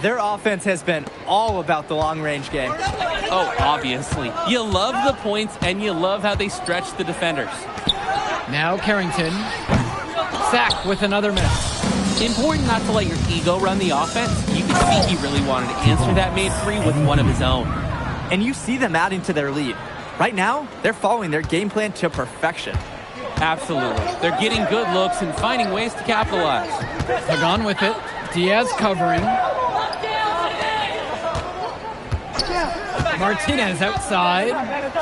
Their offense has been all about the long-range game. Oh, obviously. You love the points, and you love how they stretch the defenders. Now Carrington. Sack with another miss. Important not to let your ego run the offense. You can see he really wanted to answer that made free with one of his own. And you see them adding to their lead. Right now, they're following their game plan to perfection. Absolutely. They're getting good looks and finding ways to capitalize. Pagan with it. Diaz covering. Martinez outside.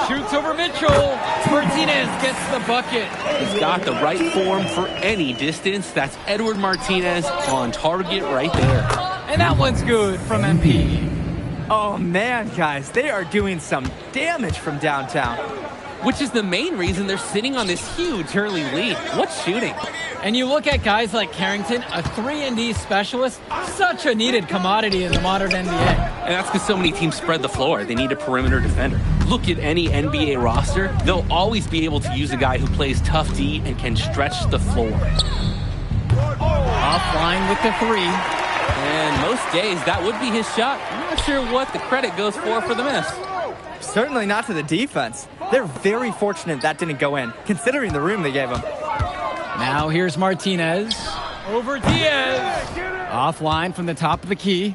Shoots over Mitchell. Martinez gets the bucket. He's got the right form for any distance. That's Edward Martinez on target right there. And that one's good from MP. Oh man, guys, they are doing some damage from downtown. Which is the main reason they're sitting on this huge early lead. What shooting? And you look at guys like Carrington, a 3-and-D specialist, such a needed commodity in the modern NBA. And that's because so many teams spread the floor. They need a perimeter defender. Look at any NBA roster. They'll always be able to use a guy who plays tough D and can stretch the floor. Offline with the three. And most days, that would be his shot. I'm not sure what the credit goes for the miss. Certainly not to the defense. They're very fortunate that didn't go in, considering the room they gave him. Now here's Martinez. Over Diaz. Offline from the top of the key.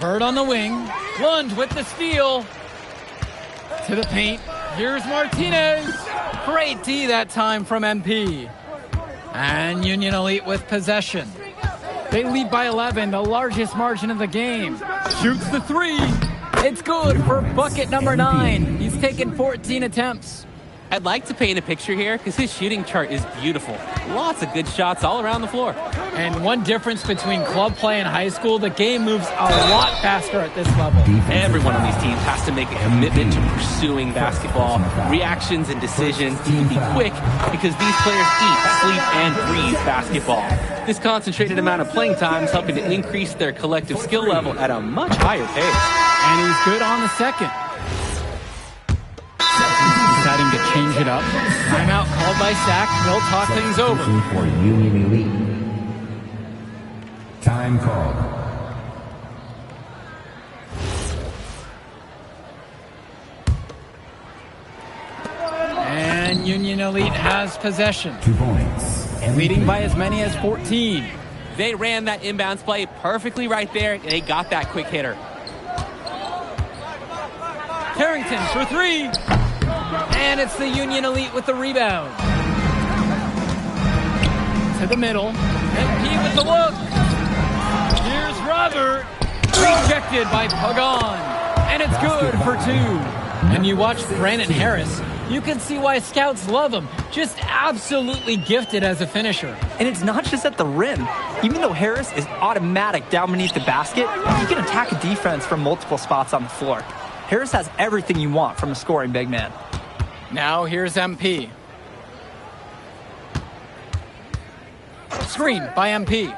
Bird on the wing. Lund with the steal. To the paint. Here's Martinez. Great D that time from MP. And Union Elite with possession. They lead by 11, the largest margin of the game. Shoots the three. It's good for bucket number 9. He's taken 14 attempts. I'd like to paint a picture here because his shooting chart is beautiful. Lots of good shots all around the floor. And one difference between club play and high school, the game moves a lot faster at this level. Everyone on these teams has to make a commitment to pursuing basketball. Reactions and decisions need to be quick because these players eat, sleep, and breathe basketball. This concentrated amount of playing time is helping to increase their collective skill level at a much higher pace. And he's good on the second. Deciding to change it up. Timeout called by Sack. They'll talk things over. For Union Elite. Time called. And Union Elite has possession. 2 points. Leading by as many as 14. They ran that inbounds play perfectly right there, and they got that quick hitter. Carrington for three. And it's the Union Elite with the rebound. To the middle. MP with the look. Here's Robert. Rejected by Pagan. And it's good for 2. And you watch Brandon Harris, you can see why scouts love him. Just absolutely gifted as a finisher. And it's not just at the rim. Even though Harris is automatic down beneath the basket, he can attack a defense from multiple spots on the floor. Harris has everything you want from a scoring big man. Now here's MP. Screen by MP.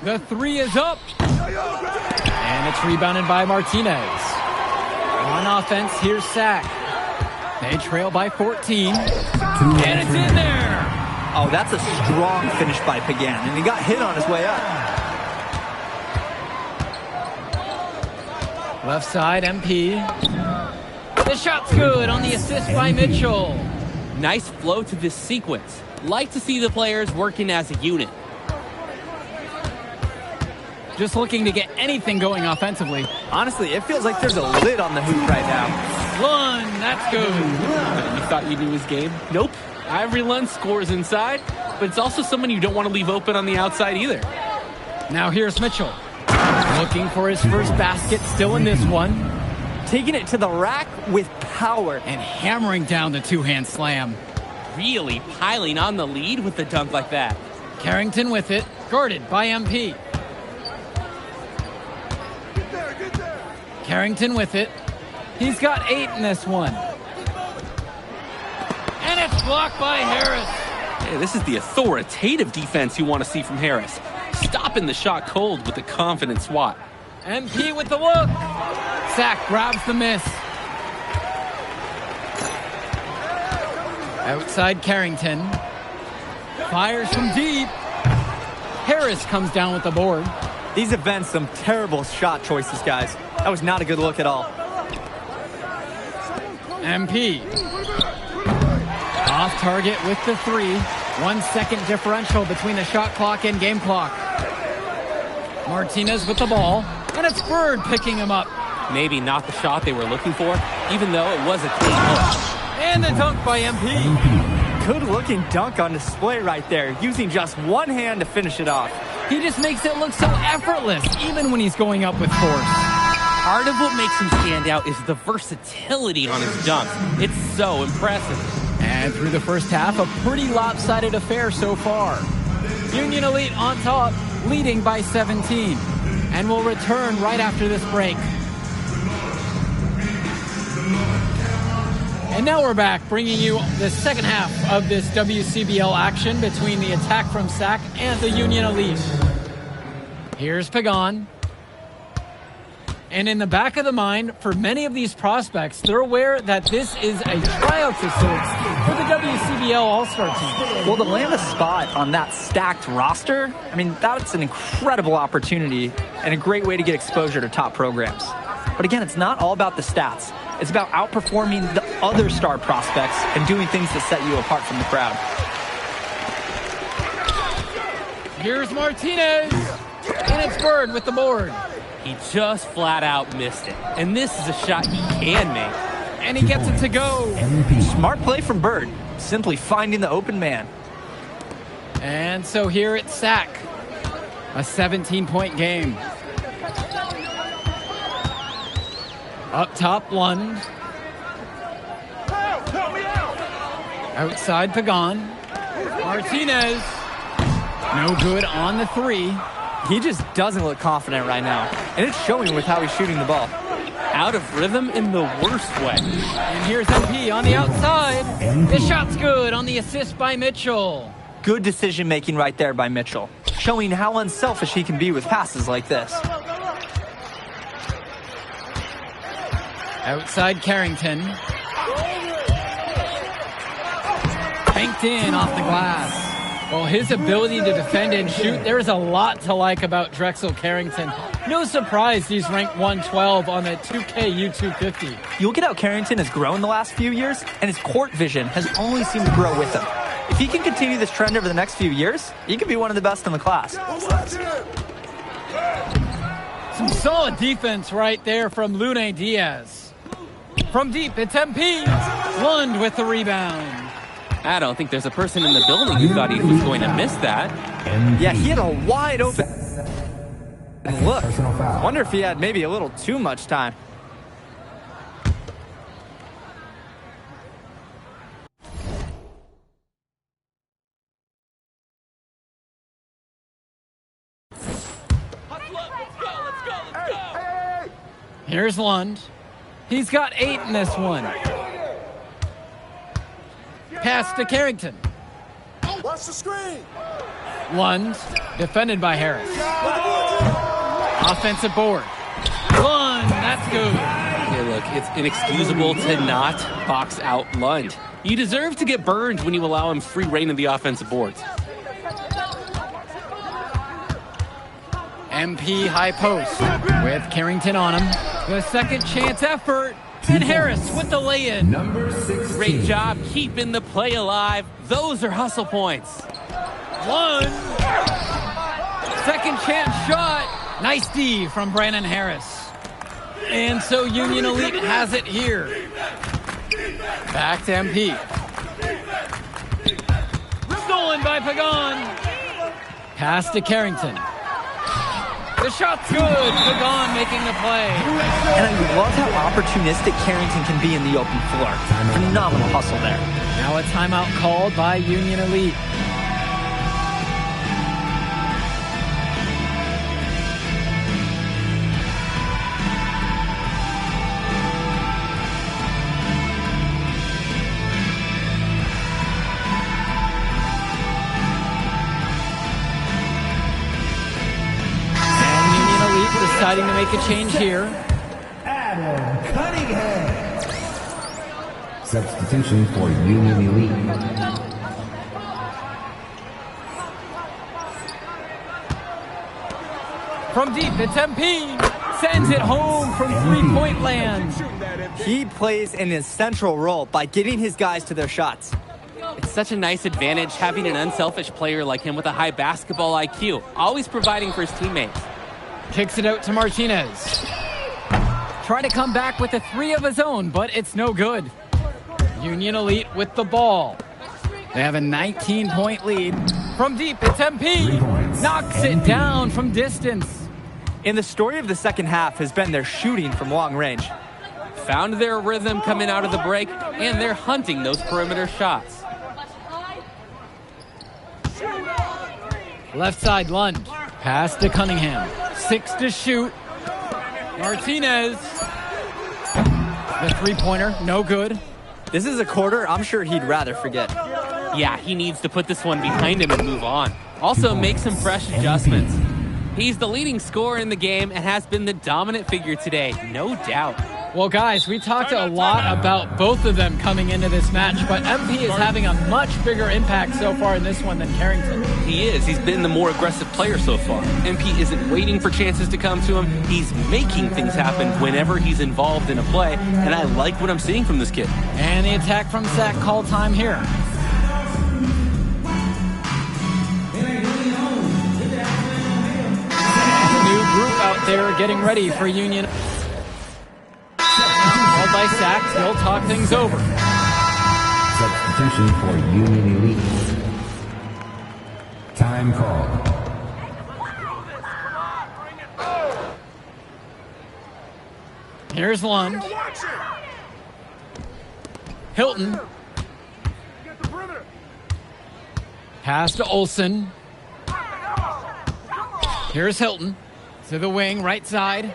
The three is up. And it's rebounded by Martinez. On offense, here's Sack. They trail by 14. And it's in there. Oh, that's a strong finish by Pagan, and he got hit on his way up. Left side, MP. The shot's good on the assist by Mitchell. Nice flow to this sequence. Like to see the players working as a unit. Just looking to get anything going offensively. Honestly, it feels like there's a lid on the hoop right now. Lund, that's good. You thought you knew his game? Nope. Ivory Lund scores inside, but it's also someone you don't want to leave open on the outside either. Now here's Mitchell. Looking for his first basket, still in this one. Taking it to the rack with power. And hammering down the two-hand slam. Really piling on the lead with the dunk like that. Carrington with it, guarded by MP. Carrington with it. He's got 8 in this one. And it's blocked by Harris. Hey, this is the authoritative defense you want to see from Harris. Stopping the shot cold with a confident swat. MP with the look. Sack grabs the miss. Outside Carrington. Fires from deep. Harris comes down with the board. These have been some terrible shot choices, guys. That was not a good look at all. MP. Off target with the 3. 1 second differential between the shot clock and game clock. Martinez with the ball. And it's Bird picking him up. Maybe not the shot they were looking for, even though it was a clean look. And the dunk by MP. Good-looking dunk on display right there, using just one hand to finish it off. He just makes it look so effortless, even when he's going up with force. Part of what makes him stand out is the versatility on his dunks. It's so impressive. And through the first half, a pretty lopsided affair so far. Union Elite on top, leading by 17. And we'll return right after this break. And now we're back, bringing you the second half of this WCBL action between the attack from SAC and the Union Elite. Here's Pagan. And in the back of the mind, for many of these prospects, they're aware that this is a tryout of sorts for the WCBL All-Star team. Well, to land a spot on that stacked roster, I mean, that's an incredible opportunity and a great way to get exposure to top programs. But again, it's not all about the stats. It's about outperforming the other star prospects and doing things that set you apart from the crowd. Here's Martinez, and it's Bird with the board. He just flat out missed it. And this is a shot he can make. And he gets it to go. Smart play from Bird, simply finding the open man. And so here it's SAC, a 17-point game. Up top, Lund. Outside, Pagan. Martinez. No good on the 3. He just doesn't look confident right now. And it's showing with how he's shooting the ball. Out of rhythm in the worst way. And here's MP on the outside. The shot's good on the assist by Mitchell. Good decision making right there by Mitchell, showing how unselfish he can be with passes like this. Outside Carrington. Banked in off the glass. Well, his ability to defend and shoot, there's a lot to like about Drexel Carrington. No surprise he's ranked 112 on the 2K YouTube 50. You look at how Carrington has grown the last few years, and his court vision has only seemed to grow with him. If he can continue this trend over the next few years, he could be one of the best in the class. Some solid defense right there from Lune Diaz. From deep, it's MP. Lund with the rebound. I don't think there's a person in the building who thought he was going to miss that. Yeah, he had a wide open look. I wonder if he had maybe a little too much time. Here's Lund. He's got 8 in this one. Pass to Carrington. Watch the screen. Lund, defended by Harris. Offensive board. Lund, that's good. Hey, look, it's inexcusable to not box out Lund. You deserve to get burned when you allow him free reign of the offensive boards. MP high post with Carrington on him. The second chance effort. And Harris with the lay-in. Number 16. Great job keeping the play alive. Those are hustle points. Lund. Second chance shot. Nice D from Brandon Harris. And so Union Elite has it here. Back to MP. Stolen by Pagan. Pass to Carrington. The shot's good. Pagan making the play. And I love how opportunistic Carrington can be in the open floor. Phenomenal hustle there. Now a timeout called by Union Elite. Deciding to make a change here. Adam Cunningham. Substitution for Union Elite. From deep, it's MP. Sends it home from three-point land. He plays an essential role by getting his guys to their shots. It's such a nice advantage having an unselfish player like him with a high basketball IQ, always providing for his teammates. Kicks it out to Martinez. Trying to come back with a three of his own, but it's no good. Union Elite with the ball. They have a 19-point lead. From deep, it's MP. Knocks it down from distance. And the story of the second half has been their shooting from long range. Found their rhythm coming out of the break, and they're hunting those perimeter shots. Left side, Lund. Pass to Cunningham. 6 to shoot. Martinez. The three-pointer, no good. This is a quarter I'm sure he'd rather forget. Yeah, he needs to put this one behind him and move on. Also, make some fresh adjustments. He's the leading scorer in the game and has been the dominant figure today, no doubt. Well, guys, we talked a lot about both of them coming into this match, but MP is having a much bigger impact so far in this one than Carrington. He is. He's been the more aggressive player so far. MP isn't waiting for chances to come to him. He's making things happen whenever he's involved in a play, and I like what I'm seeing from this kid. And the attack from Sack call time here. New group out there getting ready for Union. Called by Sack, he'll talk things over. Substitution for Union Elite. Time call. Here's Lund. Hilton. Pass to Olsen. Here's Hilton. To the wing, right side.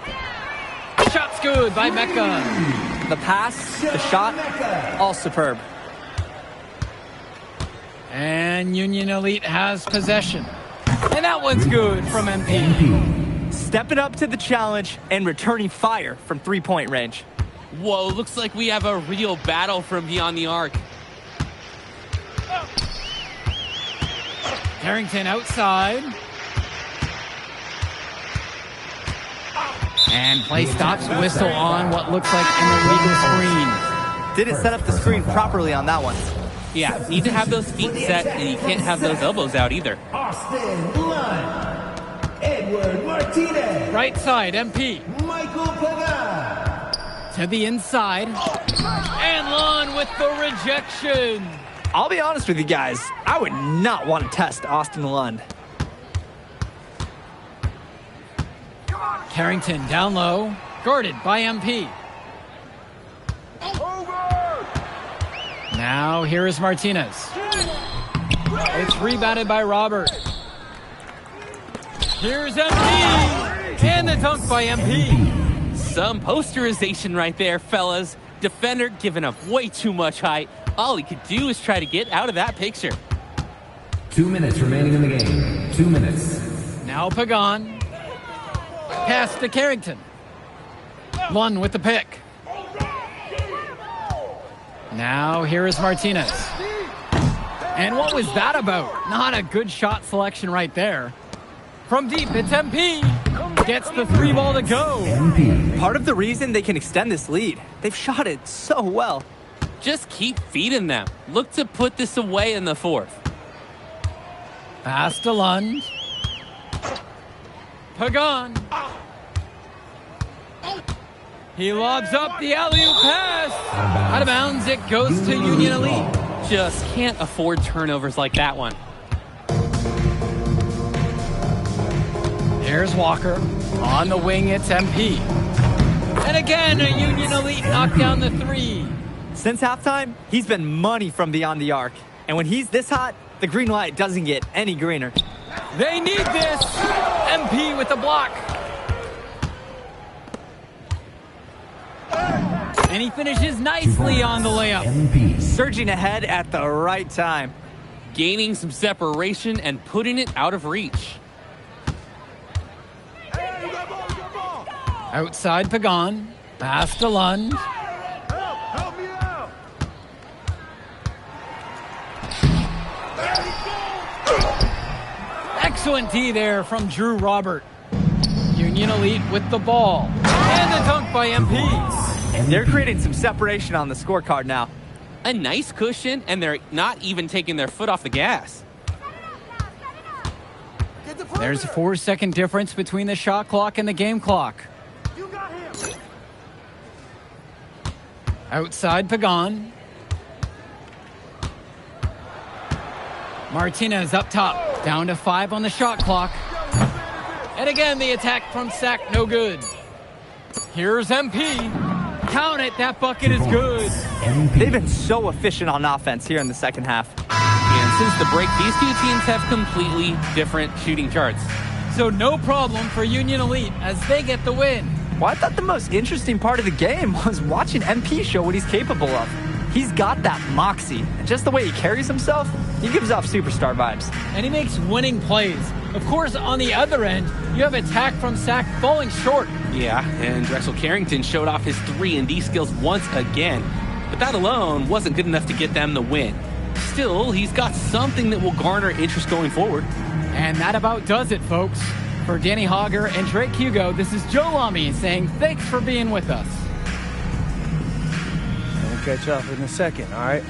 Shot's good by Mecca. The pass, the shot, all superb. And Union Elite has possession. And that one's good from MP. Stepping up to the challenge and returning fire from three-point range. Whoa, looks like we have a real battle from beyond the arc. Carrington outside. And play stops, whistle on what looks like an illegal screen. Didn't set up the screen properly on that one. Yeah, need to have those feet set, and you can't have those elbows out either. Austin Lund. Edward Martinez. Right side, MP. Michael Pagan. To the inside. And Lund with the rejection. I'll be honest with you guys, I would not want to test Austin Lund. Carrington down low, guarded by MP. Now here is Martinez. It's rebounded by Robert. Here's MP, and the dunk by MP. Some posterization right there, fellas. Defender giving up way too much height. All he could do is try to get out of that picture. 2 minutes remaining in the game. 2 minutes. Now Pagan. Pass to Carrington. Lund with the pick. Now here is Martinez. And what was that about? Not a good shot selection right there. From deep, it's MP. Gets the three ball to go. MP. Part of the reason they can extend this lead, they've shot it so well. Just keep feeding them. Look to put this away in the fourth. Pass to Lund. Pagan. He lobs up the alley-oop pass. Out of bounds, it goes to Union Elite. Just can't afford turnovers like that one. Here's Walker. On the wing, it's MP. And again, a Union Elite knocked down the three. Since halftime, he's been money from beyond the arc. And when he's this hot, the green light doesn't get any greener. They need this. MP with the block. And he finishes nicely on the layup. MP. Surging ahead at the right time. Gaining some separation and putting it out of reach. Outside Pagan. Pass to Lund. Help me out. Excellent D there from Drew Robert. Union Elite with the ball. And the dunk by MP. They're creating some separation on the scorecard now. A nice cushion, and they're not even taking their foot off the gas. There's a 4-second difference between the shot clock and the game clock. You got him. Outside Pagan. Martinez up top, down to 5 on the shot clock. And again, the attack from Sack, no good. Here's MP. Count it, that bucket is good. They've been so efficient on offense here in the second half. And since the break, these two teams have completely different shooting charts. So no problem for Union Elite as they get the win. Well, I thought the most interesting part of the game was watching MP show what he's capable of. He's got that moxie, and just the way he carries himself, he gives off superstar vibes. And he makes winning plays. Of course, on the other end, you have attack from Sack falling short. Yeah, and Drexel Carrington showed off his 3-and-D skills once again. But that alone wasn't good enough to get them the win. Still, he's got something that will garner interest going forward. And that about does it, folks. For Danny Hogger and Drake Hugo, this is Joe Lamy saying thanks for being with us. We'll catch up in a second, all right?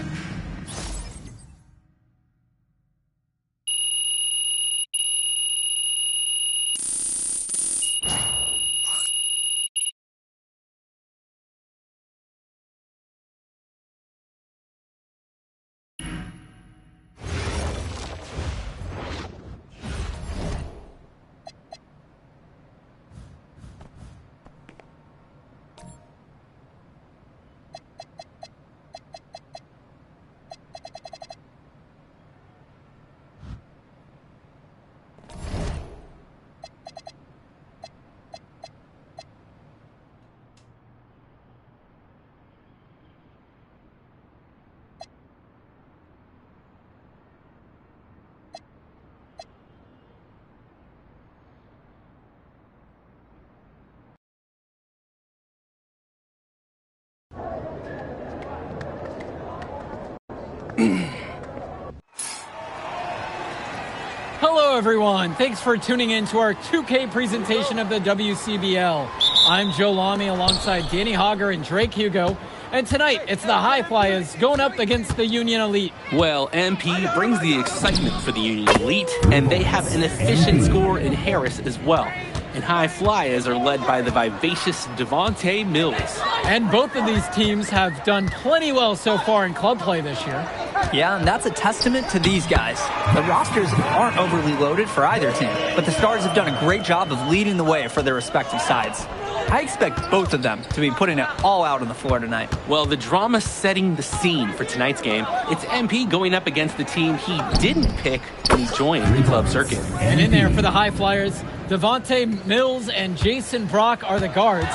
Hello, everyone. Thanks for tuning in to our 2K presentation of the WCBL. I'm Joe Lamy alongside Danny Hogger and Drake Hugo. And tonight, it's the High Flyers going up against the Union Elite. Well, MP brings the excitement for the Union Elite, and they have an efficient scorer in Harris as well. And High Flyers are led by the vivacious Devontae Mills. And both of these teams have done plenty well so far in club play this year. Yeah, and that's a testament to these guys. The rosters aren't overly loaded for either team, but the Stars have done a great job of leading the way for their respective sides. I expect both of them to be putting it all out on the floor tonight. Well, the drama setting the scene for tonight's game, it's MP going up against the team he didn't pick when he joined the club circuit. And in there for the High Flyers, Devontae Mills and Jason Brock are the guards.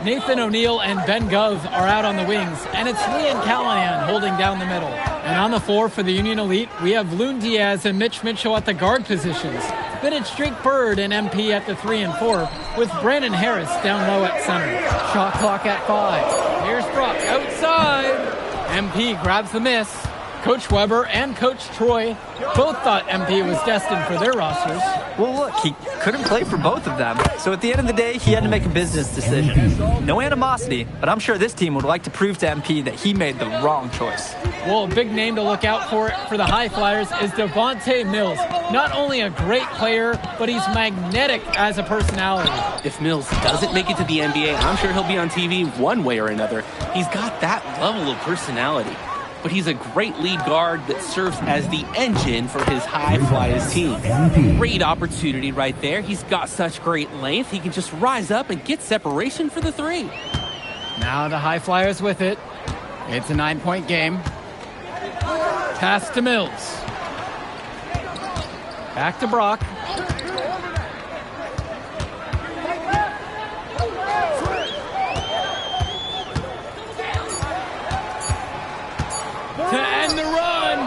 Nathan O'Neill and Ben Gove are out on the wings, and it's Leon Callahan holding down the middle. And on the floor for the Union Elite, we have Loon Diaz and Mitch Mitchell at the guard positions. Then it's Drake Bird and MP at the 3 and 4, with Brandon Harris down low at center. Shot clock at 5. Here's Brock outside. MP grabs the miss. Coach Weber and Coach Troy both thought MP was destined for their rosters. Well, look, he couldn't play for both of them. So at the end of the day, he had to make a business decision. No animosity, but I'm sure this team would like to prove to MP that he made the wrong choice. Well, a big name to look out for the High Flyers is Devontae Mills. Not only a great player, but he's magnetic as a personality. If Mills doesn't make it to the NBA, I'm sure he'll be on TV one way or another. He's got that level of personality. But he's a great lead guard that serves as the engine for his High Flyers team. Great opportunity right there. He's got such great length. He can just rise up and get separation for the 3. Now the High Flyers with it. It's a 9-point game. Pass to Mills. Back to Brock. To end the run.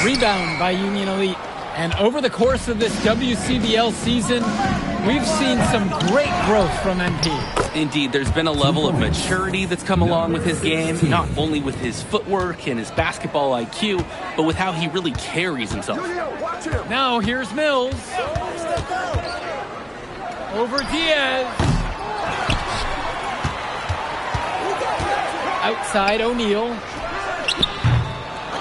Rebound by Union Elite. And over the course of this WCBL season, we've seen some great growth from MP. Indeed, there's been a level of maturity that's come along with his game, not only with his footwork and his basketball IQ, but with how he really carries himself. Now here's Mills. Over Diaz. Outside O'Neal.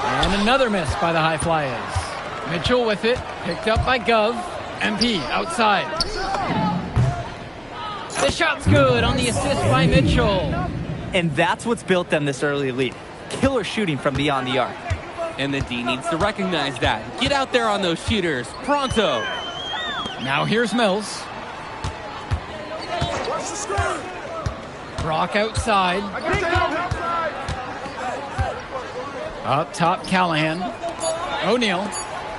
And another miss by the High Flyers. Mitchell with it. Picked up by Gov. MP outside. The shot's good on the assist by Mitchell. And that's what's built them this early lead. Killer shooting from beyond the arc. And the D needs to recognize that. Get out there on those shooters. Pronto. Now here's Mills. Brock outside. Up top, Callahan. O'Neal.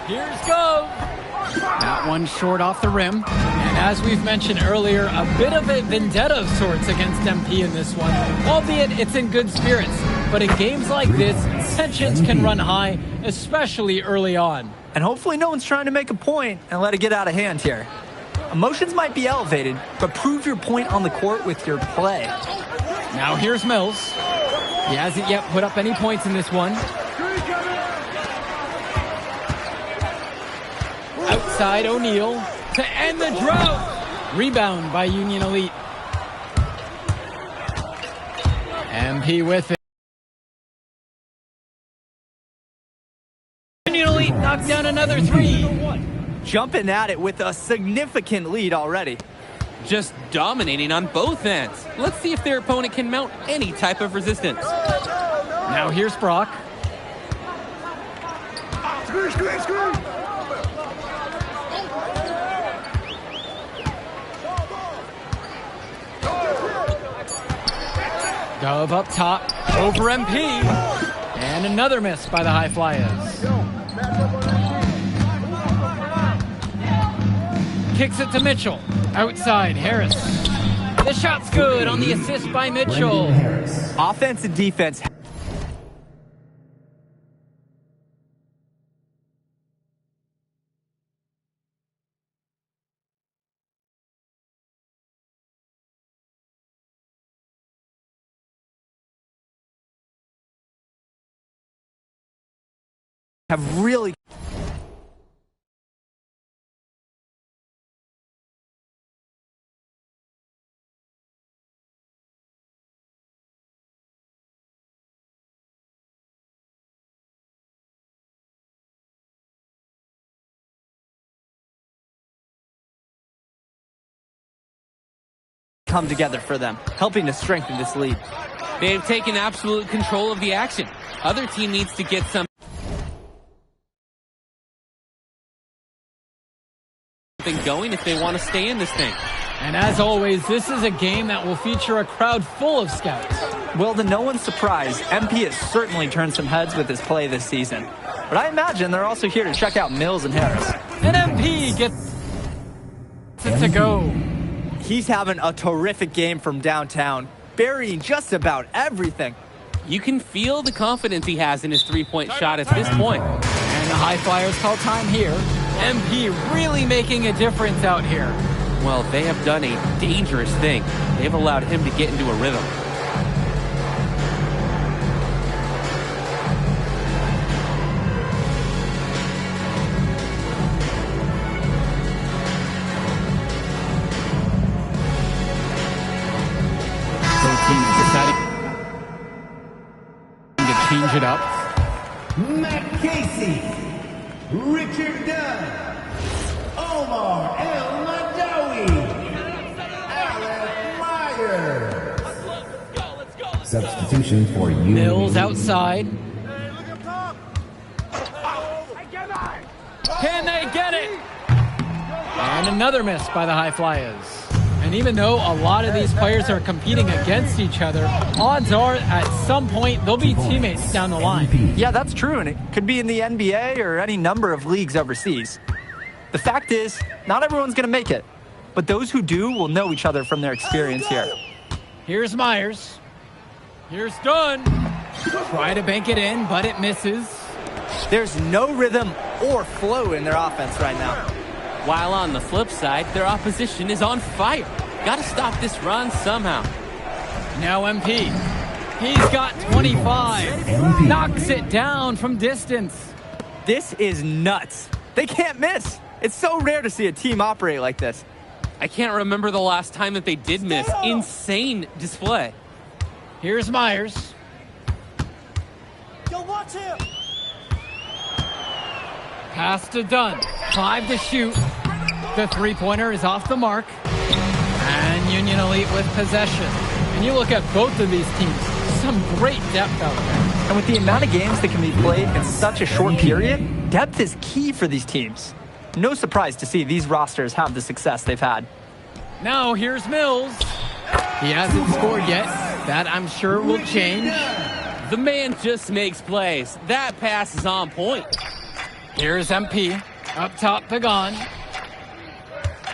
Here's Gove. That one short off the rim. And as we've mentioned earlier, a bit of a vendetta of sorts against MP in this one. Albeit it's in good spirits. But in games like this, tensions can run high, especially early on. And hopefully no one's trying to make a point and let it get out of hand here. Emotions might be elevated, but prove your point on the court with your play. Now here's Mills. He hasn't yet put up any points in this one. Outside O'Neal to end the drought. Rebound by Union Elite. MP with it. Union Elite knocked down another three. Jumping at it with a significant lead already. Just dominating on both ends. Let's see if their opponent can mount any type of resistance. Now here's Brock. Screen. Dove up top, over MP. And another miss by the High Flyers. Kicks it to Mitchell. Outside, Harris. The shot's good on the assist by Mitchell. Offense and defense have really come together for them, helping to strengthen this lead. They've taken absolute control of the action. Other team needs to get something going if they want to stay in this thing. And as always, this is a game that will feature a crowd full of scouts. Well, to no one's surprise, MP has certainly turned some heads with his play this season. But I imagine they're also here to check out Mills and Harris. And MP gets it to go. He's having a terrific game from downtown, burying just about everything. You can feel the confidence he has in his three-point shot at this point. And the High Flyers call time here. MP really making a difference out here. Well, they have done a dangerous thing. They've allowed him to get into a rhythm. Both teams deciding to change it up. Matt Casey, Richard Dunn, Omar El Madawi, Alec Myers. Substitution for you. Mills outside. Can they get it? And another miss by the High Flyers. And even though a lot of these players are competing against each other, odds are at some point they'll be teammates down the line. Yeah, that's true, and it could be in the NBA or any number of leagues overseas. The fact is, not everyone's going to make it, but those who do will know each other from their experience here. Here's Myers. Here's Dunn. Try to bank it in, but it misses. There's no rhythm or flow in their offense right now. While on the flip side, their opposition is on fire. Got to stop this run somehow. Now MP. He's got 25. Knocks it down from distance. This is nuts. They can't miss. It's so rare to see a team operate like this. I can't remember the last time that they did miss. Insane display. Here's Myers. Yo, watch him. Pass to Dunn. 5 to shoot. The three-pointer is off the mark. And Union Elite with possession. And you look at both of these teams, some great depth out there. And with the amount of games that can be played in such a short period, depth is key for these teams. No surprise to see these rosters have the success they've had. Now here's Mills. He hasn't scored yet. That I'm sure will change. The man just makes plays. That pass is on point. Here's MP. Up top, Pagan.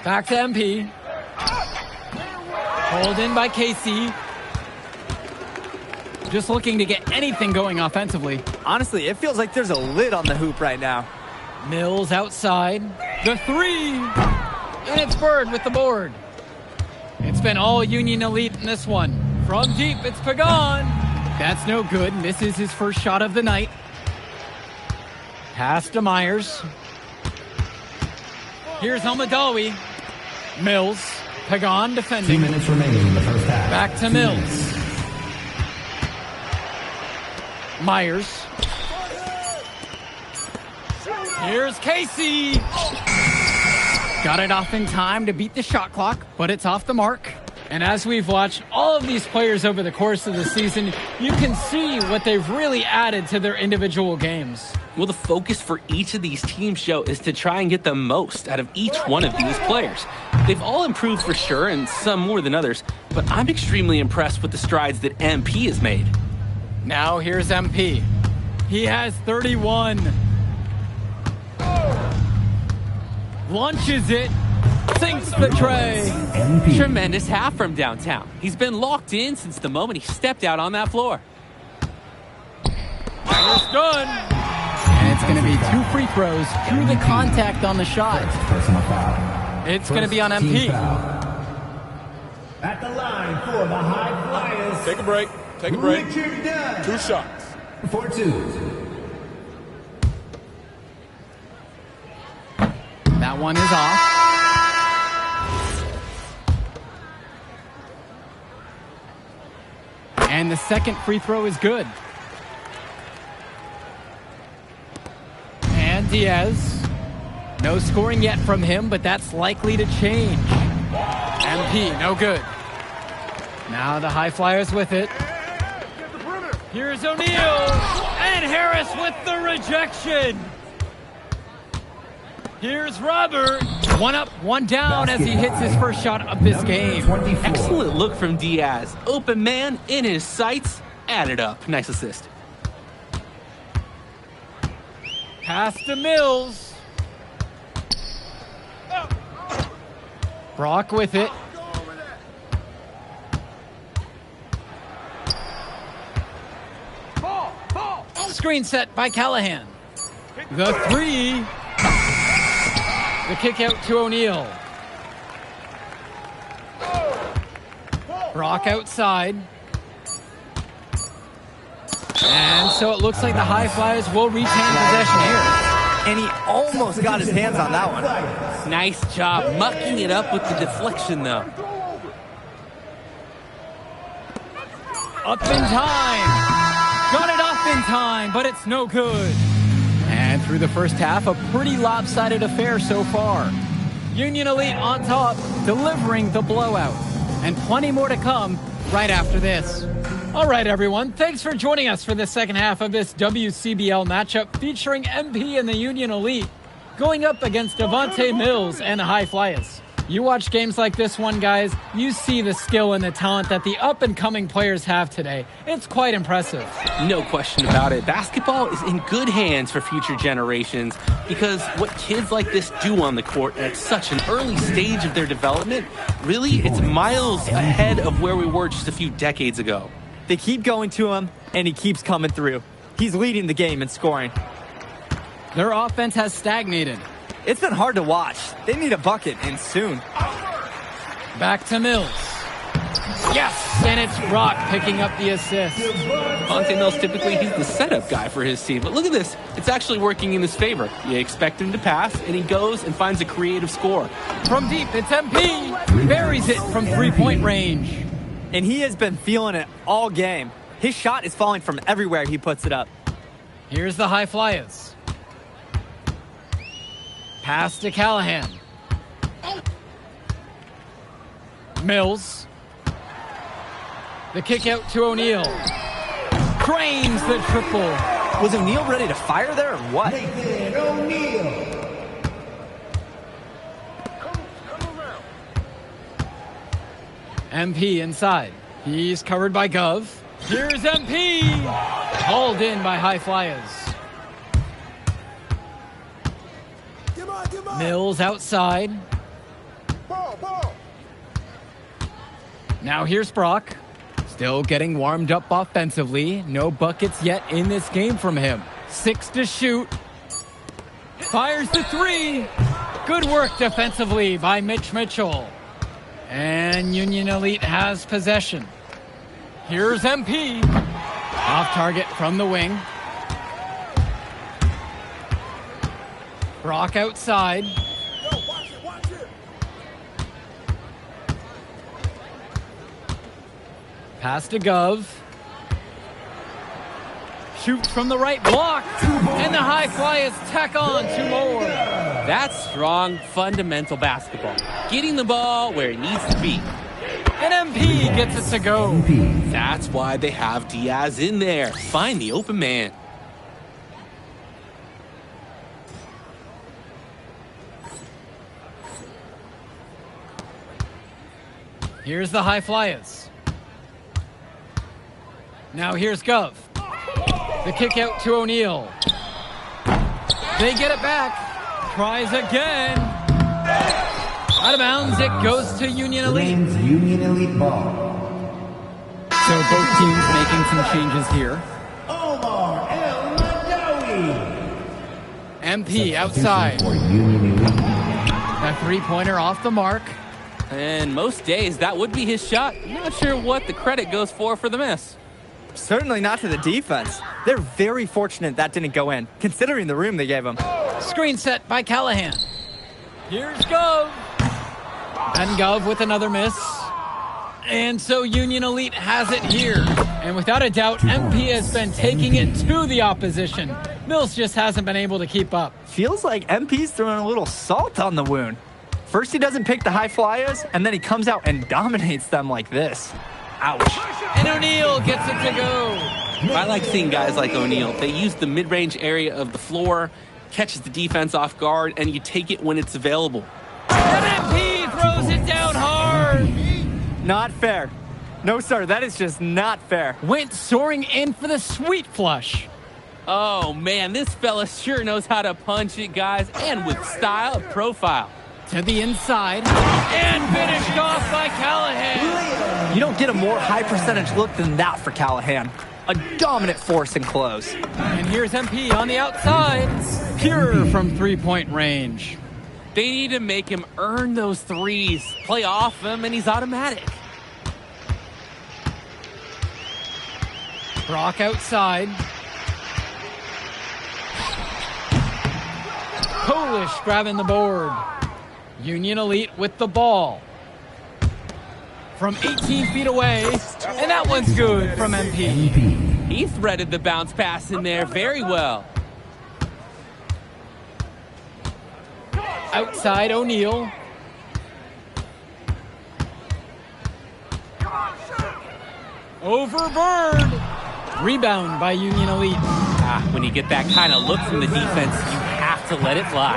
Back to MP. Hold in by Casey. Just looking to get anything going offensively. Honestly, it feels like there's a lid on the hoop right now. Mills outside. The three. And it's Bird with the board. It's been all Union Elite in this one. From deep, it's Pagan. That's no good. Misses his first shot of the night. Pass to Myers. Here's Almadawi. Mills. Pagan 2 defending. minutes remaining in the first half. Back to 2 Mills. minutes. Myers. Here's Casey. Got it off in time to beat the shot clock, but it's off the mark. And as we've watched all of these players over the course of the season, you can see what they've really added to their individual games. Well, the focus for each of these teams, Joe, is to try and get the most out of each one of these players. They've all improved for sure, and some more than others, but I'm extremely impressed with the strides that MP has made. Now here's MP. He has 31. Launches it. Sinks the tray. MP. Tremendous half from downtown. He's been locked in since the moment he stepped out on that floor. Myers done. And it's going to be 2 free throws through the contact on the shot. Personal foul. It's going to be on First team MP. foul. At the line for the High Flyers. Take a break. Take a break. 2 shots. For 2. That one is off. And the second free throw is good. And Diaz. No scoring yet from him, but that's likely to change. MP, no good. Now the High Flyers with it. Here's O'Neal. And Harris with the rejection. Here's Robert. 1 up, 1 down as he hits his first shot of this game. 24. Excellent look from Diaz. Open man in his sights. Added up. Nice assist. Pass to Mills. Brock with it. Screen set by Callahan. The three. The kick out to O'Neal. Brock outside. And so it looks like the High Flyers will retain possession here. And he almost got his hands on that one. Nice job mucking it up with the deflection, though. Up in time. Got it off in time, but it's no good. And through the first half, a pretty lopsided affair so far. Union Elite on top, delivering the blowout. And plenty more to come right after this. All right, everyone. Thanks for joining us for the second half of this WCBL matchup featuring MP and the Union Elite going up against Devontae Mills and the High Flyers. You watch games like this one, guys, you see the skill and the talent that the up-and-coming players have today. It's quite impressive. No question about it. Basketball is in good hands for future generations because what kids like this do on the court at such an early stage of their development, really, it's miles ahead of where we were just a few decades ago. They keep going to him, and he keeps coming through. He's leading the game in scoring. Their offense has stagnated. It's been hard to watch. They need a bucket, and soon. Back to Mills. Yes, and it's Brock picking up the assist. Devontae Mills, typically he's the setup guy for his team. But look at this. It's actually working in his favor. You expect him to pass, and he goes and finds a creative score. From deep, it's MP. Buries it from three-point range. And he has been feeling it all game. His shot is falling from everywhere he puts it up. Here's the High Flyers. Pass to Callahan. Mills. The kick out to O'Neal. Cranes the triple. Was O'Neal ready to fire there or what? Nathan O'Neal. MP inside. He's covered by Gov. Here's MP. Hauled in by High Flyers. Mills outside. Now here's Brock. Still getting warmed up offensively. No buckets yet in this game from him. 6 to shoot. Fires the 3. Good work defensively by Mitch Mitchell. And Union Elite has possession. Here's MP. Off target from the wing. Brock outside. Pass to Gov. Shoots from the right block. And the High Flyers tack on 2 more. That's strong, fundamental basketball. Getting the ball where it needs to be. And MP gets it to go. That's why they have Diaz in there. Find the open man. Here's the High Flyers. Now here's Gov. The kick out to O'Neal. They get it back. Tries again. Out of bounds, it goes to Union Elite. Union Elite ball. So both teams making some changes here. Omar El Madawi. MP outside. For Union Elite. A three-pointer off the mark. And most days, that would be his shot. Not sure what the credit goes for the miss. Certainly not to the defense. They're very fortunate that didn't go in, considering the room they gave him. Screen set by Callahan. Here's Gov. And Gov with another miss. And so Union Elite has it here. And without a doubt, MP has been taking it to the opposition. Mills just hasn't been able to keep up. Feels like MP's throwing a little salt on the wound. First he doesn't pick the High Flyers, and then he comes out and dominates them like this. Ouch. And O'Neal gets it to go. I like seeing guys like O'Neal. They use the mid-range area of the floor, catches the defense off guard, and you take it when it's available. And MP throws it down hard. Not fair. No, sir, that is just not fair. Went soaring in for the sweet flush. Oh, man, this fella sure knows how to punch it, guys, and with style and profile. To the inside. And finished off by Callahan. You don't get a more high percentage look than that for Callahan. A dominant force in close. And here's MP on the outside. Pure from three-point range. They need to make him earn those threes. Play off him, and he's automatic. Brock outside. Polish grabbing the board. Union Elite with the ball. From 18 feet away. And that one's good from MP. He threaded the bounce pass in there very well. Outside O'Neal. Over Bird. Rebound by Union Elite. When you get that kind of look from the defense, you have to let it fly.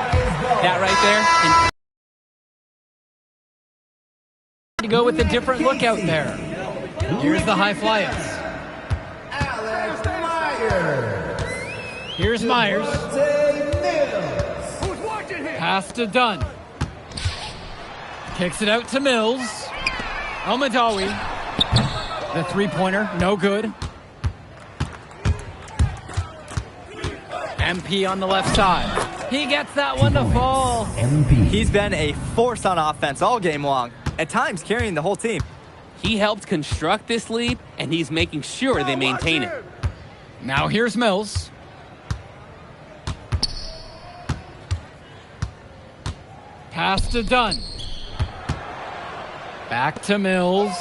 That right there. To go with a different look out there. Here's the High Flyers. Alex Myers. Here's Myers. Pass to Dunn. Kicks it out to Mills. El-Madawi. The three-pointer, no good. MP on the left side. He gets that one to fall. He's been a force on offense all game long, at times carrying the whole team. He helped construct this lead, and he's making sure they maintain it. Now here's Mills. Pass to Dunn. Back to Mills.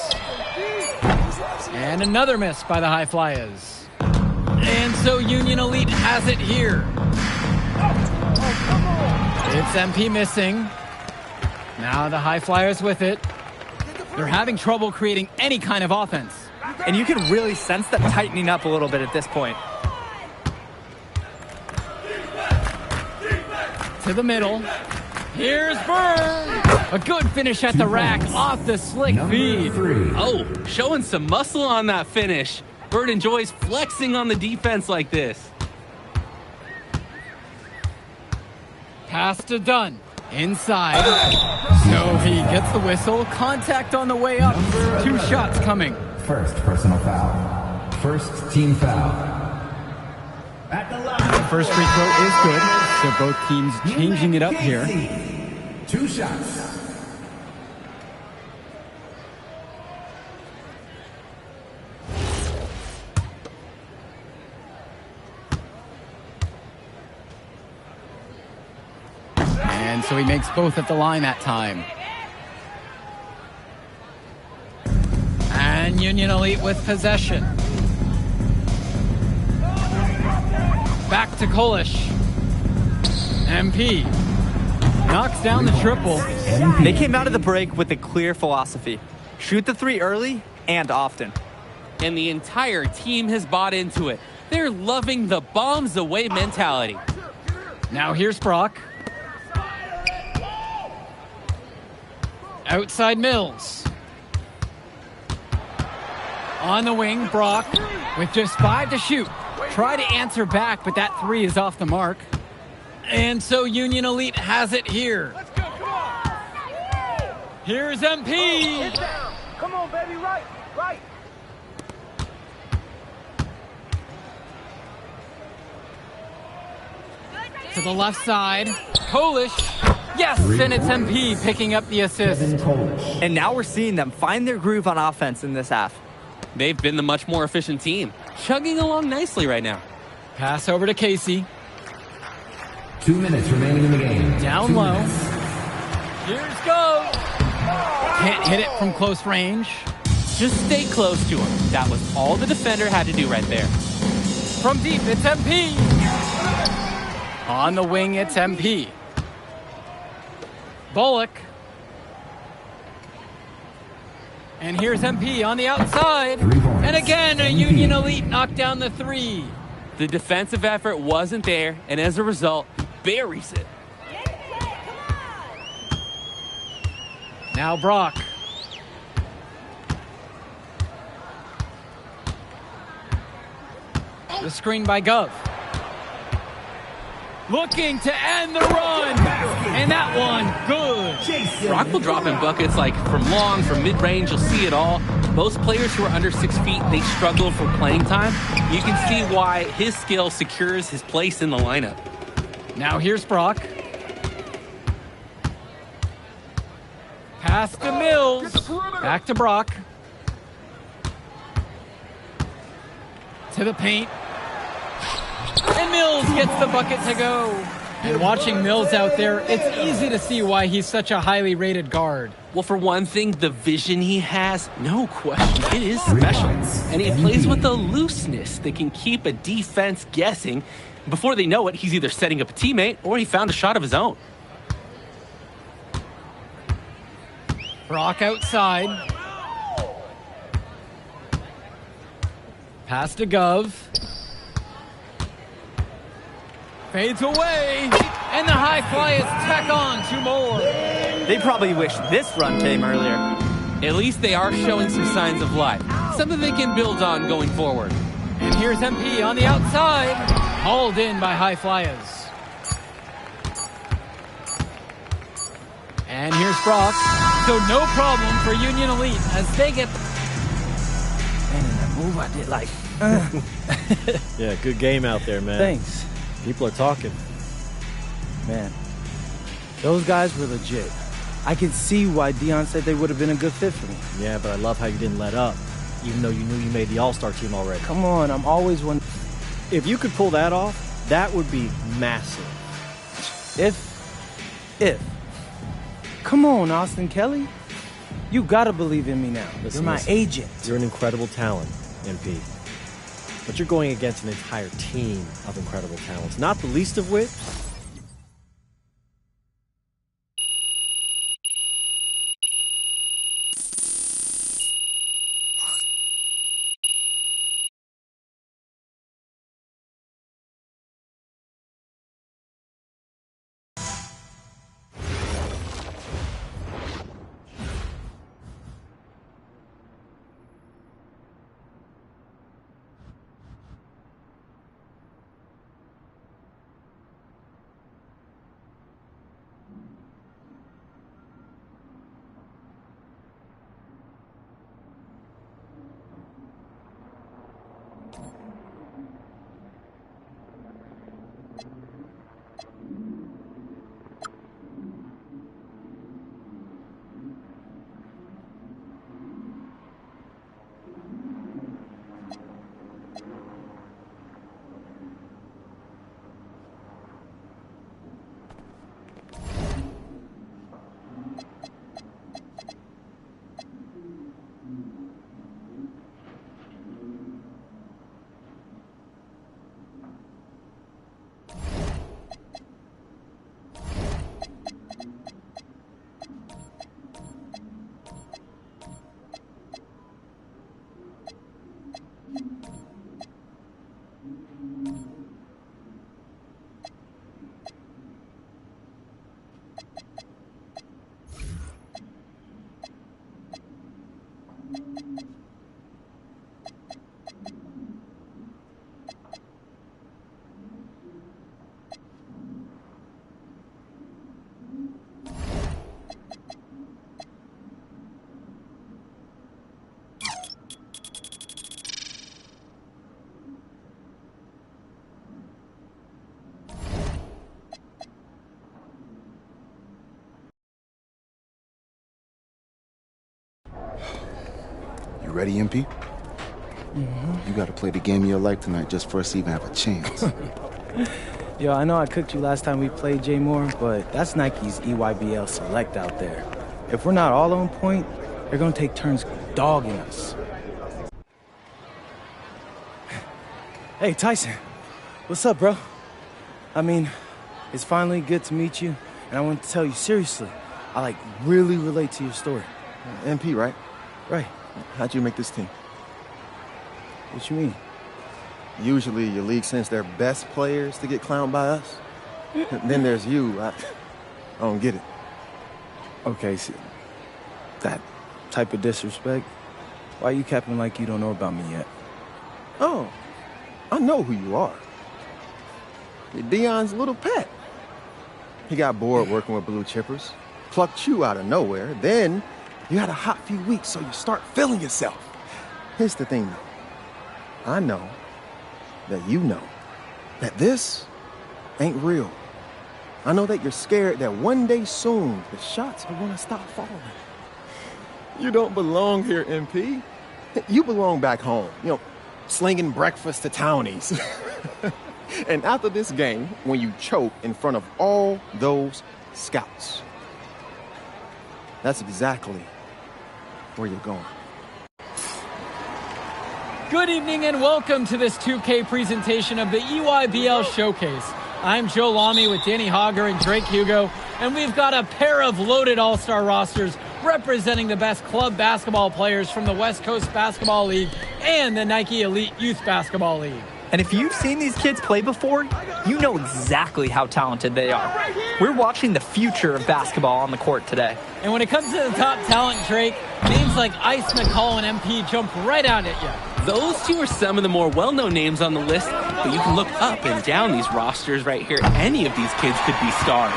And another miss by the High Flyers. And so Union Elite has it here. It's MP missing. Now the High Flyers with it. They're having trouble creating any kind of offense. And you can really sense that tightening up a little bit at this point. To the middle. Here's Bird. A good finish at the rack off the slick feed. Oh, showing some muscle on that finish. Bird enjoys flexing on the defense like this. Pass to Dunn. Inside. So he gets the whistle. Contact on the way up. 2 shots coming. First personal foul. First team foul. At the line. The first free throw is good. So both teams changing it up here. 2 shots. And so he makes both at the line that time. And Union Elite with possession. Back to Kolish. MP knocks down the triple. They came out of the break with a clear philosophy. Shoot the 3 early and often. And the entire team has bought into it. They're loving the bombs away mentality. Now here's Brock. Outside Mills. On the wing, Brock with just 5 to shoot. Try to answer back, but that 3 is off the mark. And so Union Elite has it here. Here's MP. Come on, baby, right. To the left side, Kolish. Yes, and it's MP picking up the assist. And now we're seeing them find their groove on offense in this half. They've been the much more efficient team, chugging along nicely right now. Pass over to Casey. 2 minutes remaining in the game. Down low. Here's Go. Can't hit it from close range. Just stay close to him. That was all the defender had to do right there. From deep, it's MP. On the wing, it's MP. Bullock. And here's MP on the outside. And again, a Union Elite knocked down the 3. The defensive effort wasn't there, and as a result, buries it. Now Brock. The screen by Gov. Looking to end the run. And that one, good. Brock will drop in buckets like from long, from mid-range, you'll see it all. Most players who are under 6 feet, they struggle for playing time. You can see why his skill secures his place in the lineup. Now here's Brock. Pass to Mills. Back to Brock. To the paint. And Mills gets the bucket to go. And watching Mills out there, it's easy to see why he's such a highly rated guard. Well, for one thing, the vision he has, no question, it is special. And he plays with a looseness that can keep a defense guessing. Before they know it, he's either setting up a teammate or he found a shot of his own. Brock outside. Pass to Gov. Fades away. And the High Flyers tack on 2 more. They probably wish this run came earlier. At least they are showing some signs of life. Something they can build on going forward. And here's MP on the outside. Hauled in by High Flyers. And here's Brock. So no problem for Union Elite as they get... And in that move I did like... Yeah, good game out there, man. Thanks. People are talking. Man. Those guys were legit. I could see why Dion said they would have been a good fit for me. Yeah, but I love how you didn't let up, even though you knew you made the All-Star team already. Come on, I'm always one. If you could pull that off, that would be massive. If. Come on, Austin Kelly. You gotta believe in me now. You're my agent. You're an incredible talent, MP. But you're going against an entire team of incredible talents, not the least of which... Ready, MP? You gotta play the game of your life tonight just for us to even have a chance. Yo, I know I cooked you last time we played Jay Moore, but that's Nike's EYBL Select out there. If we're not all on point, they're gonna take turns dogging us. Hey, Tyson. What's up, bro? I mean, it's finally good to meet you, and I want to tell you seriously, I really relate to your story. MP, right? Right. How'd you make this team? What you mean? Usually your league sends their best players to get clowned by us. Then there's you. I don't get it. Okay, so that type of disrespect, why you capping like you don't know about me yet? Oh, I know who you are. You're Dion's little pet. He got bored working with blue chippers, plucked you out of nowhere, then you had a hot few weeks, so you start feeling yourself. Here's the thing, though. I know that you know that this ain't real. I know that you're scared that one day soon the shots are gonna stop falling. You don't belong here, MP. You belong back home, slinging breakfast to townies. And after this game, when you choke in front of all those scouts, that's exactly where you're going. Good evening and welcome to this 2K presentation of the EYBL Showcase. I'm Joe Lamy with Danny Hogger and Drake Hugo, and we've got a pair of loaded all-star rosters representing the best club basketball players from the West Coast Basketball League and the Nike Elite Youth Basketball League. And if you've seen these kids play before, you know exactly how talented they are. We're watching the future of basketball on the court today. And when it comes to the top talent, Drake, names like Ice McCall and MP jump right out at you. Those two are some of the more well-known names on the list, but you can look up and down these rosters right here. Any of these kids could be stars.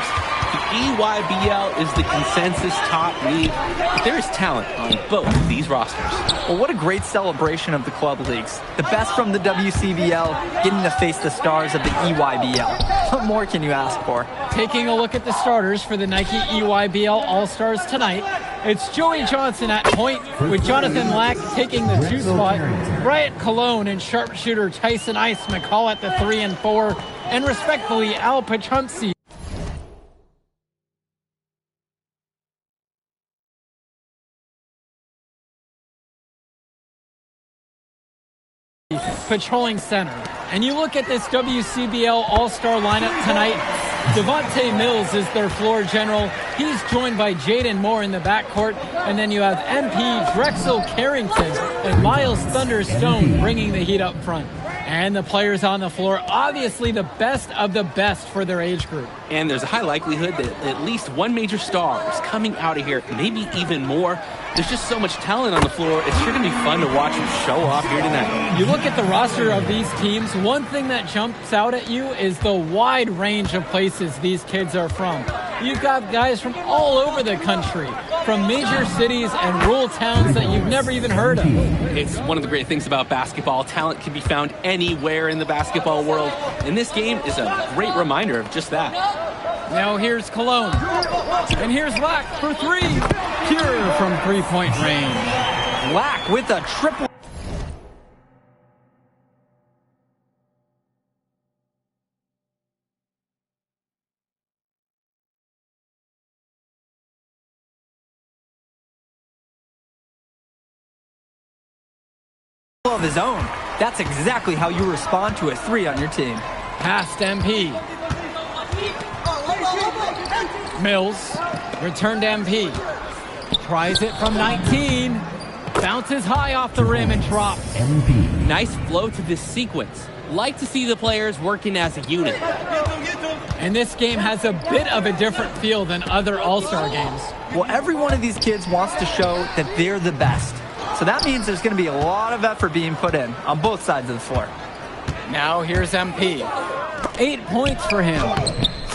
The EYBL is the consensus top league, but there is talent on both of these rosters. Well, what a great celebration of the club leagues. The best from the WCBL getting to face the stars of the EYBL. What more can you ask for? Taking a look at the starters for the Nike EYBL All-Stars tonight, it's Joey Johnson at point with Jonathan Lack taking the 2 spot, Bryant Cologne and sharpshooter Tyson Ice McCall at the 3 and 4, and respectfully Al Pachumsi patrolling center. And you look at this WCBL All-Star lineup tonight, Devontae Mills is their floor general. He's joined by Jaden Moore in the backcourt. And then you have MP Drexel Carrington and Miles Thunderstone bringing the heat up front. And the players on the floor, obviously the best of the best for their age group. And there's a high likelihood that at least one major star is coming out of here, maybe even more. There's just so much talent on the floor. It's sure to be fun to watch them show off here tonight. You look at the roster of these teams, one thing that jumps out at you is the wide range of places these kids are from. You've got guys from all over the country, from major cities and rural towns that you've never even heard of. It's one of the great things about basketball. Talent can be found anywhere in the basketball world, and this game is a great reminder of just that. Now here's Cologne, and here's Lack for 3. Pure from three-point range. Lack with a triple. Of his own. That's exactly how you respond to a 3 on your team. Past MP. Mills, return to MP. Tries it from 19. Bounces high off the rim and drops. MP. Nice flow to this sequence. Like to see the players working as a unit. And this game has a bit of a different feel than other All-Star games. Well, every one of these kids wants to show that they're the best. So that means there's going to be a lot of effort being put in on both sides of the floor. Now here's MP. 8 points for him.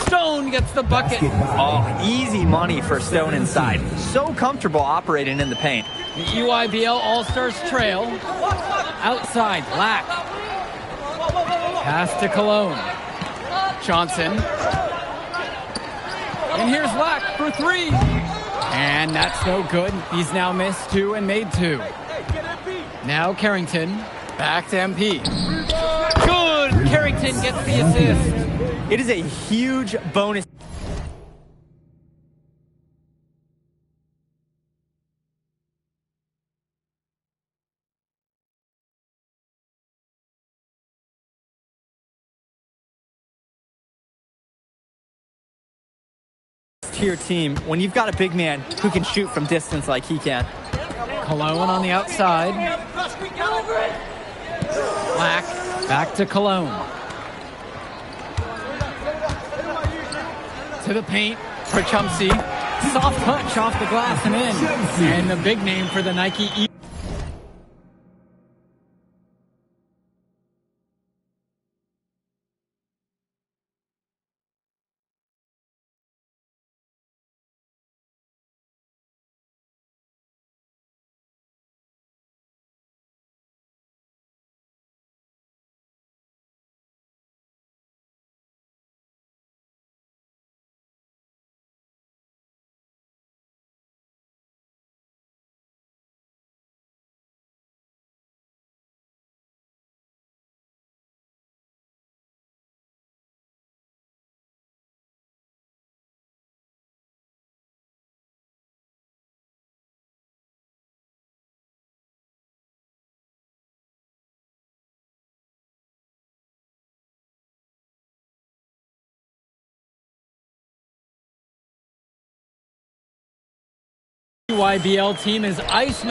Stone gets the bucket. Oh, easy money for Stone inside. So comfortable operating in the paint. The EYBL All-Stars trail. Outside, Lack. Pass to Cologne. Johnson. And here's Lack for 3. And that's no good. He's now missed 2 and made 2. Now Carrington. Back to MP. Good! Carrington gets the assist. It is a huge bonus. To your team when you've got a big man who can shoot from distance like he can. Cologne on the outside. Lack. Back to Cologne. To the paint for Chumsey. Soft touch off the glass and in. And the big name for the Nike EYBL team is Ice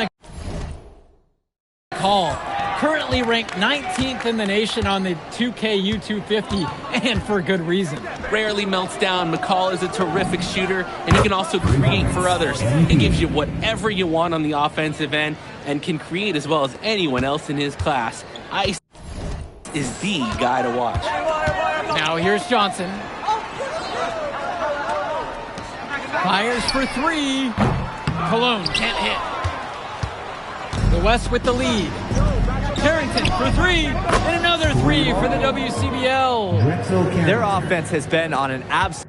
McCall, currently ranked 19th in the nation on the 2K U250, and for good reason. Rarely melts down. McCall is a terrific shooter, and he can also create for others. He gives you whatever you want on the offensive end and can create as well as anyone else in his class. Ice is the guy to watch. Now here's Johnson. Fires for three. Cologne can't hit. The West with the lead. Carrington for three, and another three for the WCBL. Their offense has been on an absolute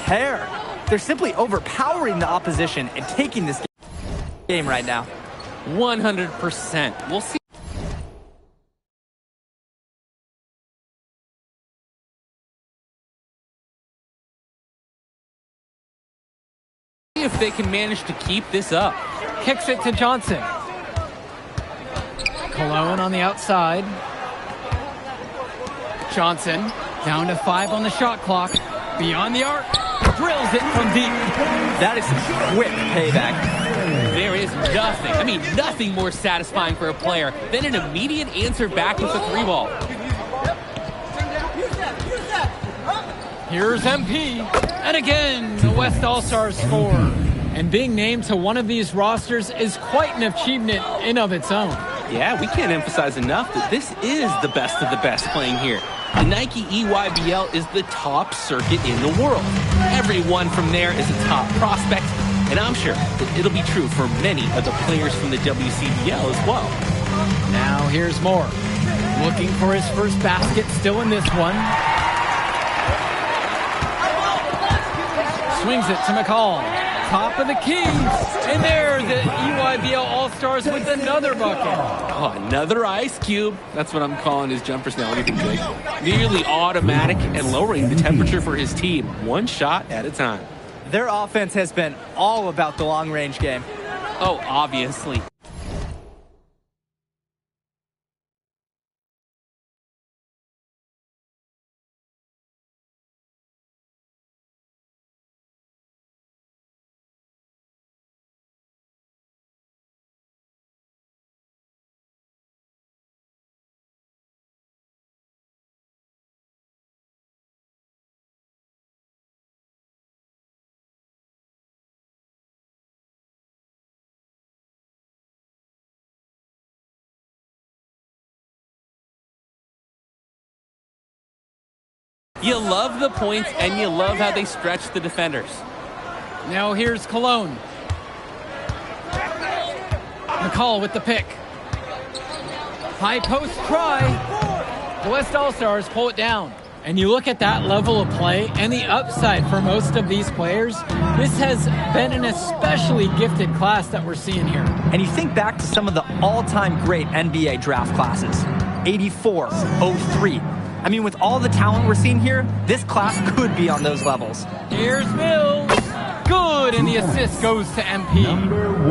tear. They're simply overpowering the opposition and taking this game right now. 100%. We'll see if they can manage to keep this up. Kicks it to Johnson. Cologne on the outside. Johnson down to 5 on the shot clock. Beyond the arc. Drills it from deep. That is some quick payback. There is nothing more satisfying for a player than an immediate answer back with the three ball. Here's MP. And again, the West All-Stars score. And being named to one of these rosters is quite an achievement in of its own. Yeah, we can't emphasize enough that this is the best of the best playing here. The Nike EYBL is the top circuit in the world. Everyone from there is a top prospect, and I'm sure that it'll be true for many of the players from the WCBL as well. Now here's Moore. Looking for his first basket still in this one. Swings it to McCall. Top of the key. And there, the EYBL All-Stars with another bucket. Oh, another ice cube. That's what I'm calling his jump personality from Jake. Nearly automatic and lowering the temperature for his team, one shot at a time. Their offense has been all about the long-range game. Oh, obviously. You love the points, and you love how they stretch the defenders. Now here's Cologne. McCall with the pick. High post try. The West All-Stars pull it down. And you look at that level of play and the upside for most of these players, this has been an especially gifted class that we're seeing here. And you think back to some of the all-time great NBA draft classes. 84, 03. I mean, with all the talent we're seeing here, this class could be on those levels. Here's Mills. Good, and the assist goes to MP.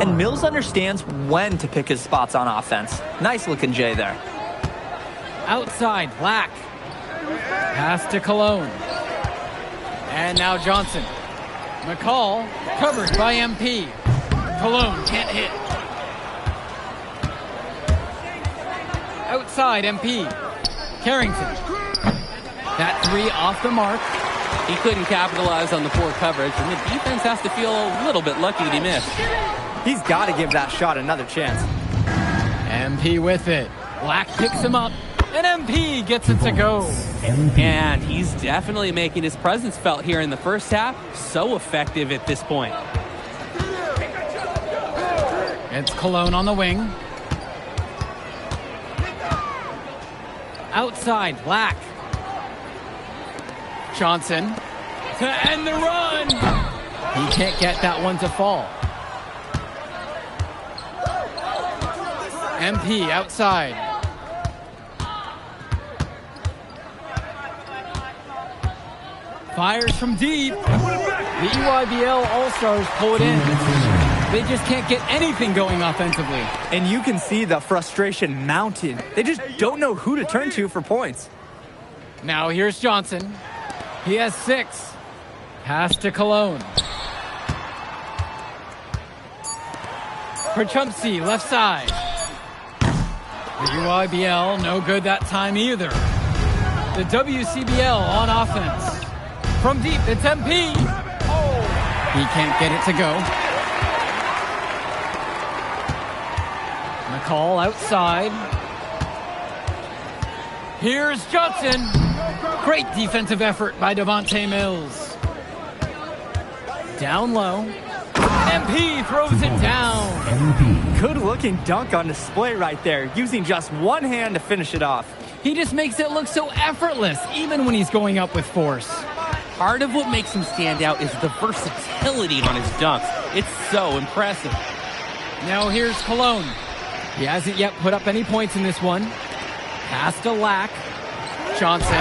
And Mills understands when to pick his spots on offense. Nice looking Jay there. Outside, Black. Pass to Cologne. And now Johnson. McCall, covered by MP. Cologne can't hit. Outside, MP. Carrington. That three off the mark. He couldn't capitalize on the poor coverage, and the defense has to feel a little bit lucky that he missed. He's got to give that shot another chance. MP with it. Black picks him up, and MP gets it to go. And he's definitely making his presence felt here in the first half. So effective at this point. It's Cologne on the wing. Outside, Black. Johnson to end the run. He can't get that one to fall. MP outside. Fires from deep. The EYBL All-Stars pull it in. They just can't get anything going offensively. And you can see the frustration mounting. They just don't know who to turn to for points. Now here's Johnson. He has 6. Pass to Cologne. Perchumpsey, left side. The EYBL, no good that time either. The WCBL on offense. From deep, it's MP. He can't get it to go. McCall outside. Here's Johnson. Great defensive effort by Devontae Mills. Down low. MP throws it down. Good looking dunk on display right there, using just one hand to finish it off. He just makes it look so effortless, even when he's going up with force. Part of what makes him stand out is the versatility on his dunks. It's so impressive. Now here's Cologne. He hasn't yet put up any points in this one. Pass to Lack. Johnson.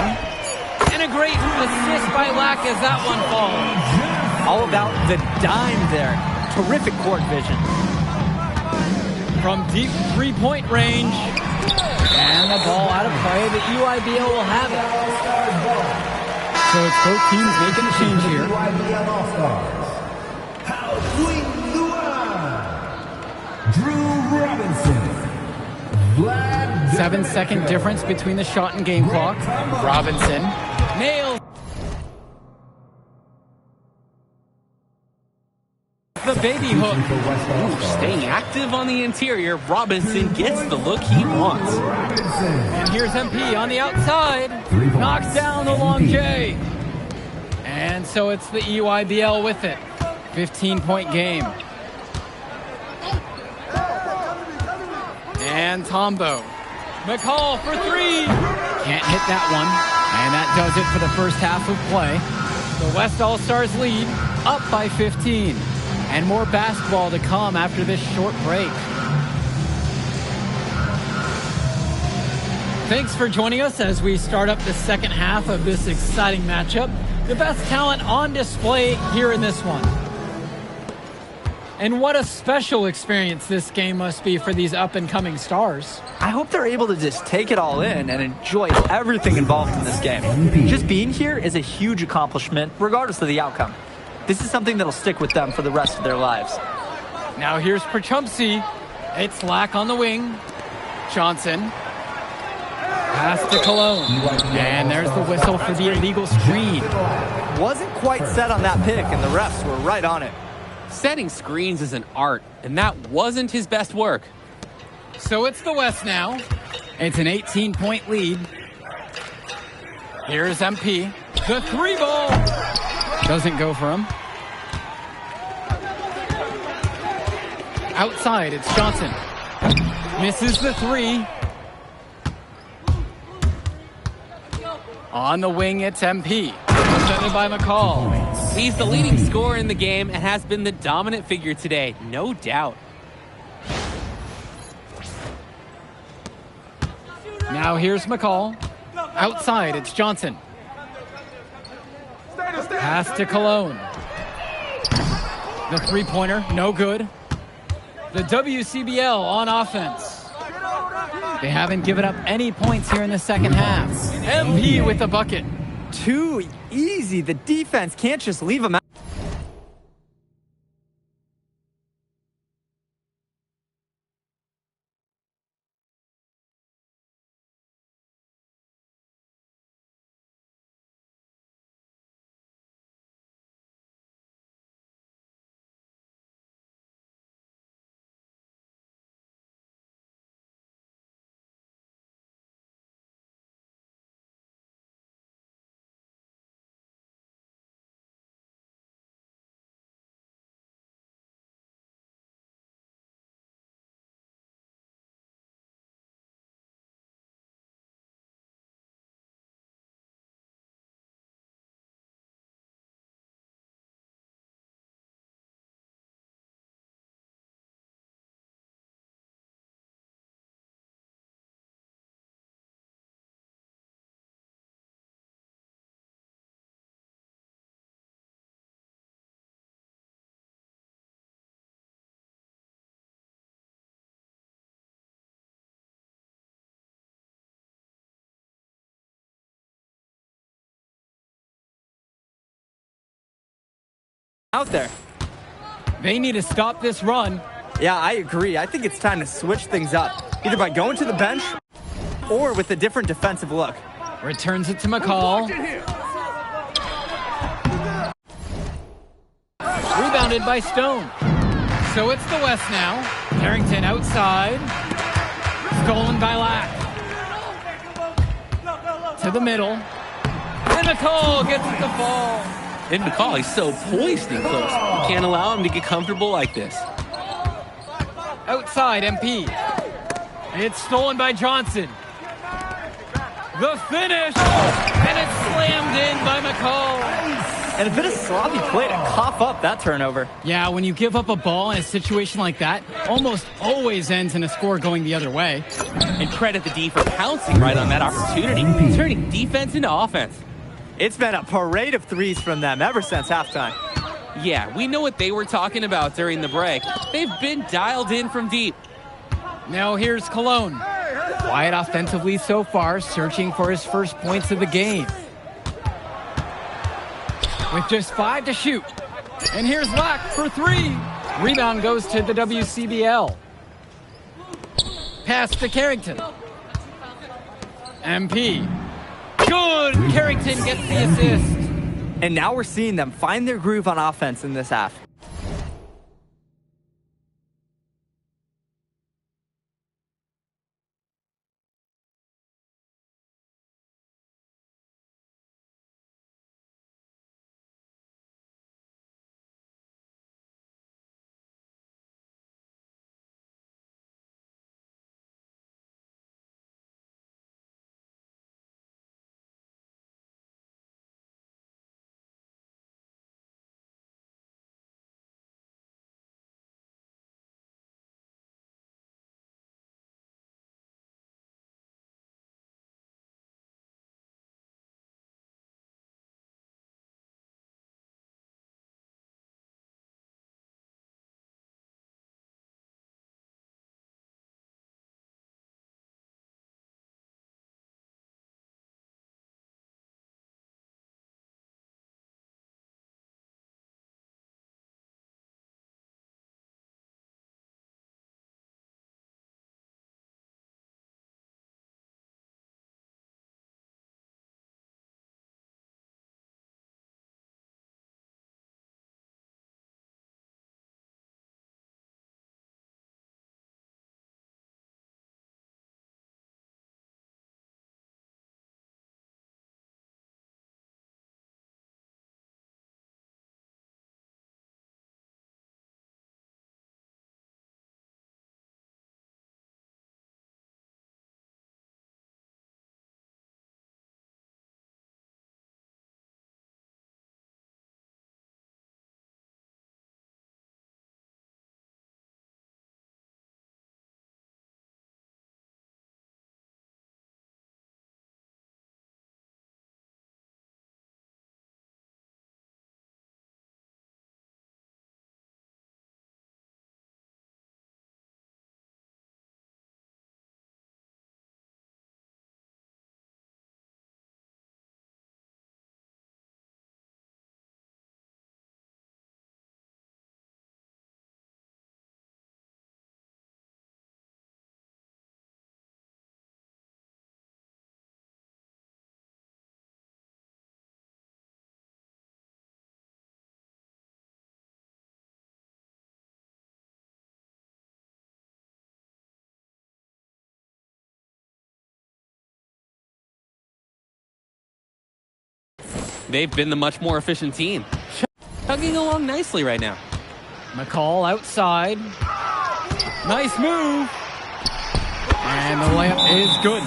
And a great assist by Lack as that one falls. All about the dime there. Terrific court vision. From deep three-point range. And the ball out of play. The EYBL will have it. So it's both teams making a change here. Drew Robinson. 7-second difference between the shot and game clock. Robinson nails the baby hook. Ooh, staying active on the interior, Robinson gets the look he wants. And here's MP on the outside. Knocks down the long J. And so it's the EYBL with it. 15-point game. And Tombo. McCall for three. Can't hit that one. And that does it for the first half of play. The West All-Stars lead, up by 15. And more basketball to come after this short break. Thanks for joining us as we start up the second half of this exciting matchup. The best talent on display here in this one. And what a special experience this game must be for these up-and-coming stars. I hope they're able to just take it all in and enjoy everything involved in this game. Just being here is a huge accomplishment, regardless of the outcome. This is something that'll stick with them for the rest of their lives. Now here's Perchumsey. It's Lack on the wing. Johnson. Pass to Cologne. And there's the whistle for the illegal screen. Wasn't quite set on that pick, and the refs were right on it. Setting screens is an art, and that wasn't his best work. So it's the West now. It's an 18-point lead. Here's MP. The three ball. Doesn't go for him. Outside, it's Johnson. Misses the three. On the wing, it's MP. Presented by McCall. He's the leading scorer in the game and has been the dominant figure today, no doubt. Now here's McCall. Outside, it's Johnson. Pass to Cologne. The three-pointer, no good. The WCBL on offense. They haven't given up any points here in the second half. MP with the bucket. Too easy. The defense can't just leave them out. Out there. They need to stop this run. Yeah, I agree. I think it's time to switch things up, either by going to the bench or with a different defensive look. Returns it to McCall. Rebounded by Stone. So it's the West now. Harrington outside. Stolen by Lack. to the middle. And McCall gets the ball. And McCall, he's so poised and close. You can't allow him to get comfortable like this. Outside, MP. It's stolen by Johnson. The finish! And it's slammed in by McCall. And a bit of sloppy play to cough up that turnover. Yeah, when you give up a ball in a situation like that, almost always ends in a score going the other way. And credit the D for pouncing right on that opportunity, turning defense into offense. It's been a parade of threes from them ever since halftime. Yeah, we know what they were talking about during the break. They've been dialed in from deep. Now here's Cologne. Quiet offensively so far, searching for his first points of the game. With just 5 to shoot. And here's Lack for 3. Rebound goes to the WCBL. Pass to Carrington. MP. Good! Carrington gets the assist. And now we're seeing them find their groove on offense in this half. They've been the much more efficient team. Chugging along nicely right now. McCall outside. Nice move. And the layup is good.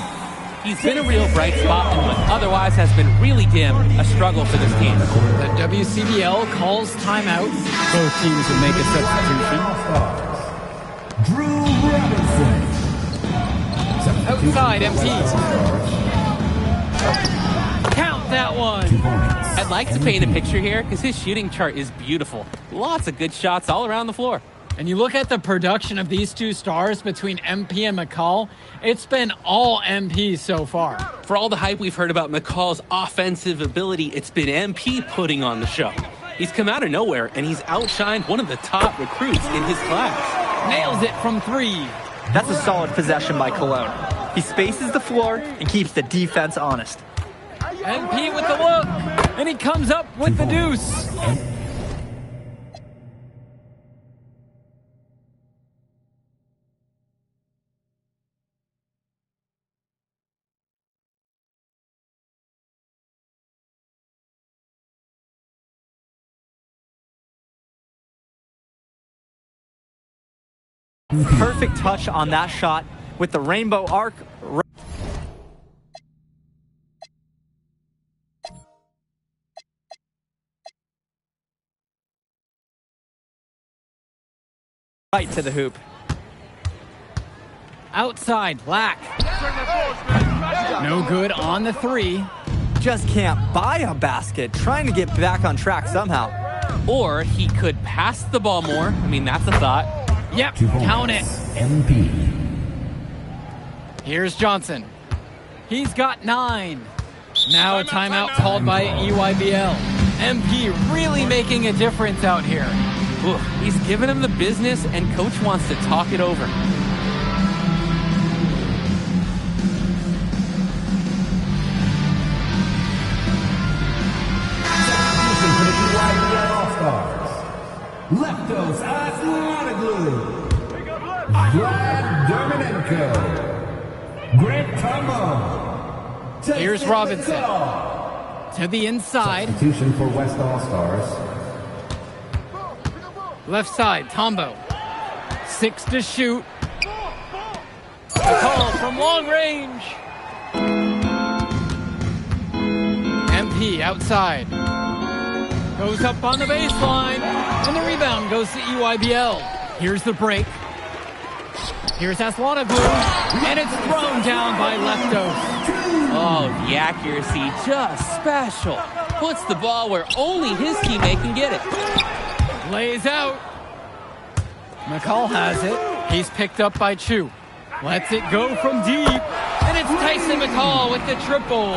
He's been a real bright spot in what otherwise has been really dim, a struggle for this team. The WCBL calls timeout. Both teams would make a substitution. Drew Robinson. Outside, MP. Count that one. I'd like to paint a picture here because his shooting chart is beautiful. Lots of good shots all around the floor. And you look at the production of these two stars between MP and McCall, it's been all MP so far. For all the hype we've heard about McCall's offensive ability, it's been MP putting on the show. He's come out of nowhere, and he's outshined one of the top recruits in his class. Nails it from 3. That's a solid possession by Cologne. He spaces the floor and keeps the defense honest. MP with the look, and he comes up with the deuce. Perfect touch on that shot with the rainbow arc. Right to the hoop. Outside, Black. No good on the three. Just can't buy a basket. Trying to get back on track somehow. Or he could pass the ball more. I mean, that's a thought. Yep, count it. MP. Here's Johnson. He's got 9. Now a timeout called by EYBL. MP really making a difference out here. Ooh, he's giving him the business, and coach wants to talk it over. Leptos Aslanoglu. Vlad Dermonenko. Grant Tombo. Here's Robinson. To the inside. Substitution for West All-Stars. Left side, Tombo. 6 to shoot. A call from long range. MP outside. Goes up on the baseline. And the rebound goes to EYBL. Here's the break. Here's Aslanoglu. And it's thrown down by Leptos. Oh, the accuracy, just special. Puts the ball where only his teammate can get it. Lays out. McCall has it. He's picked up by Chu. Lets it go from deep. And it's Tyson McCall with the triple.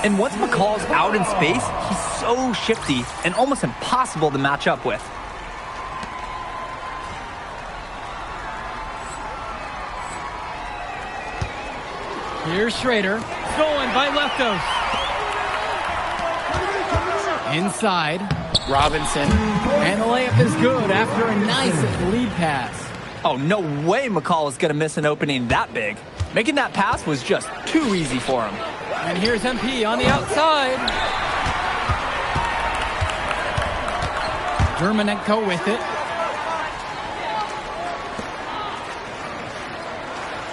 And once McCall's out in space, he's so shifty and almost impossible to match up with. Here's Schrader. Stolen by Leptos. Inside. Robinson. And the layup is good after a nice lead pass. Oh, no way McCall is going to miss an opening that big. Making that pass was just too easy for him. And here's MP on the outside. Dermonenko with it.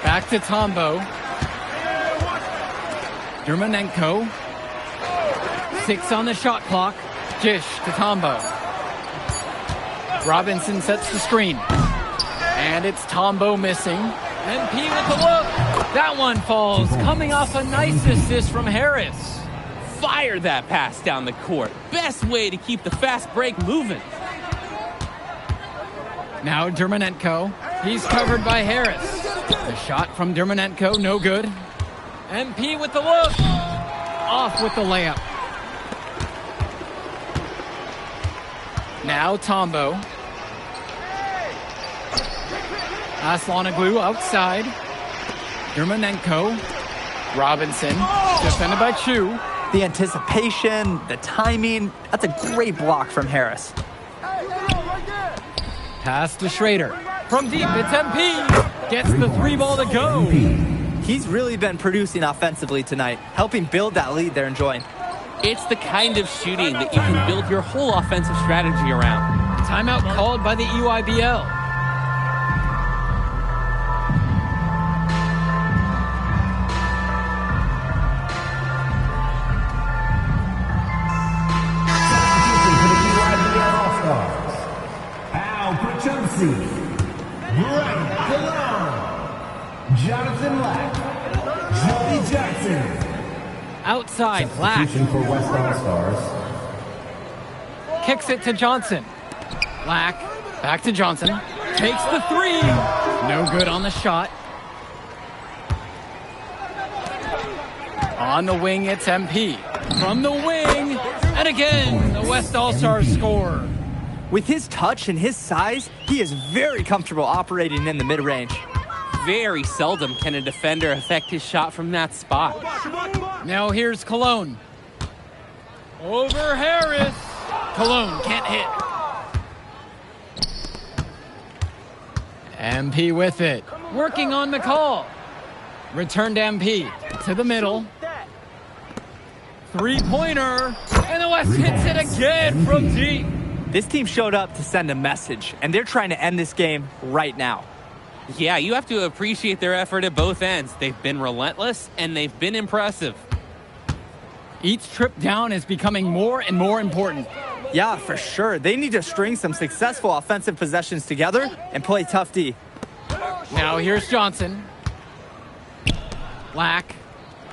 Back to Tombo. Dermonenko. 6 on the shot clock. Dish to Tombo. Robinson sets the screen. And it's Tombo missing. MP with the look. That one falls, coming off a nice assist from Harris. Fire that pass down the court. Best way to keep the fast break moving. Now Dermonenko. He's covered by Harris. The shot from Dermonenko, no good. MP with the look. Off with the layup. Now Tombo. Aslanoglu outside. Dermonenko. Robinson. Defended by Chu. The anticipation, the timing, that's a great block from Harris. Pass to Schrader. From deep, it's MP. Gets the 3 ball to go. He's really been producing offensively tonight, helping build that lead they're enjoying. It's the kind of shooting that you can build your whole offensive strategy around. Timeout called by the EYBL. Al Pachumsi, Brian Colon, Jonathan Lack, Jody Jackson. Outside, Black. For West All-Stars. Kicks it to Johnson. Black, back to Johnson. Takes the 3. No good on the shot. On the wing, it's MP. From the wing, and again, the West All-Stars score. With his touch and his size, he is very comfortable operating in the mid-range. Very seldom can a defender affect his shot from that spot. Now here's Cologne. Over Harris. Cologne can't hit. MP with it. Working on McCall. Return to MP. To the middle. 3-pointer. And the West hits it again from deep. This team showed up to send a message, and they're trying to end this game right now. Yeah, you have to appreciate their effort at both ends. They've been relentless, and they've been impressive. Each trip down is becoming more and more important. Yeah, for sure. They need to string some successful offensive possessions together and play tough D. Now here's Johnson. Black.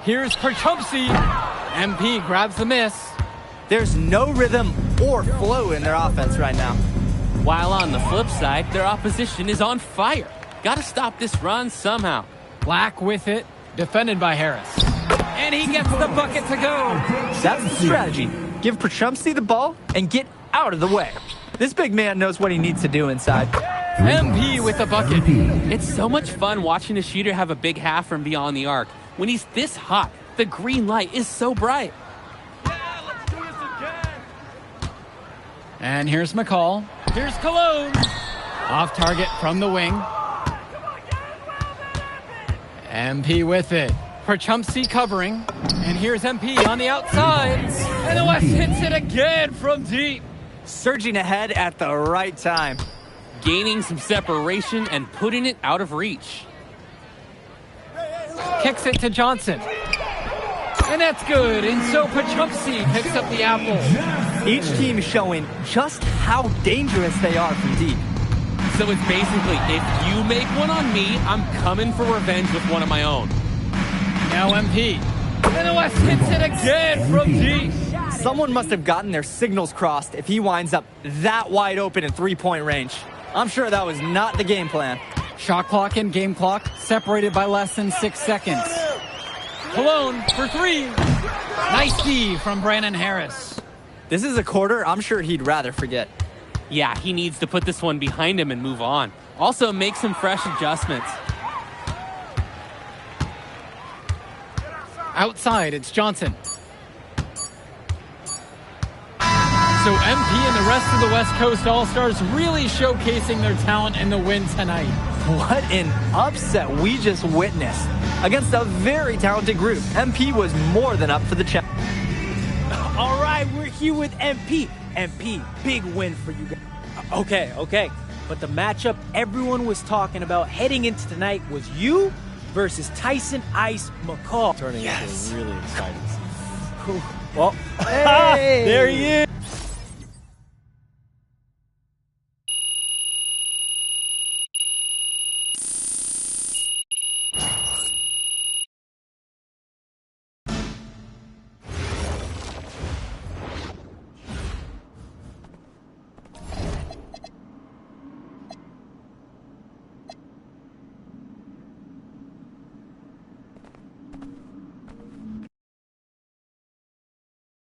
Here's Perchumsey. MP grabs the miss. There's no rhythm or flow in their offense right now. While on the flip side, their opposition is on fire. Got to stop this run somehow. Black with it, defended by Harris. And he gets the bucket to go. That's the strategy. Give Perchumsey the ball and get out of the way. This big man knows what he needs to do inside. MP with the bucket. It's so much fun watching a shooter have a big half from beyond the arc. When he's this hot, the green light is so bright. And here's McCall. Here's Cologne. Off target from the wing. MP with it. Perchumsey covering. And here's MP on the outside. And the West hits it again from deep. Surging ahead at the right time. Gaining some separation and putting it out of reach. Kicks it to Johnson. And that's good. And so Perchumsey picks up the apple. Each team showing just how dangerous they are from deep. So it's basically, if you make one on me, I'm coming for revenge with one of my own. Now MP. And the West hits it again from deep. Someone must have gotten their signals crossed if he winds up that wide open in three-point range. I'm sure that was not the game plan. Shot clock and game clock separated by less than 6 seconds. Cologne for three. Nice D from Brandon Harris. This is a quarter I'm sure he'd rather forget. Yeah, he needs to put this one behind him and move on. Also, make some fresh adjustments. Outside, it's Johnson. So MP and the rest of the West Coast All-Stars really showcasing their talent in the win tonight. What an upset we just witnessed. Against a very talented group, MP was more than up for the challenge. All right, we're here with MP. MP, big win for you guys. Okay. But the matchup everyone was talking about heading into tonight was you versus Tyson Ice McCall. Turning into a really exciting season. Well, hey, there he is.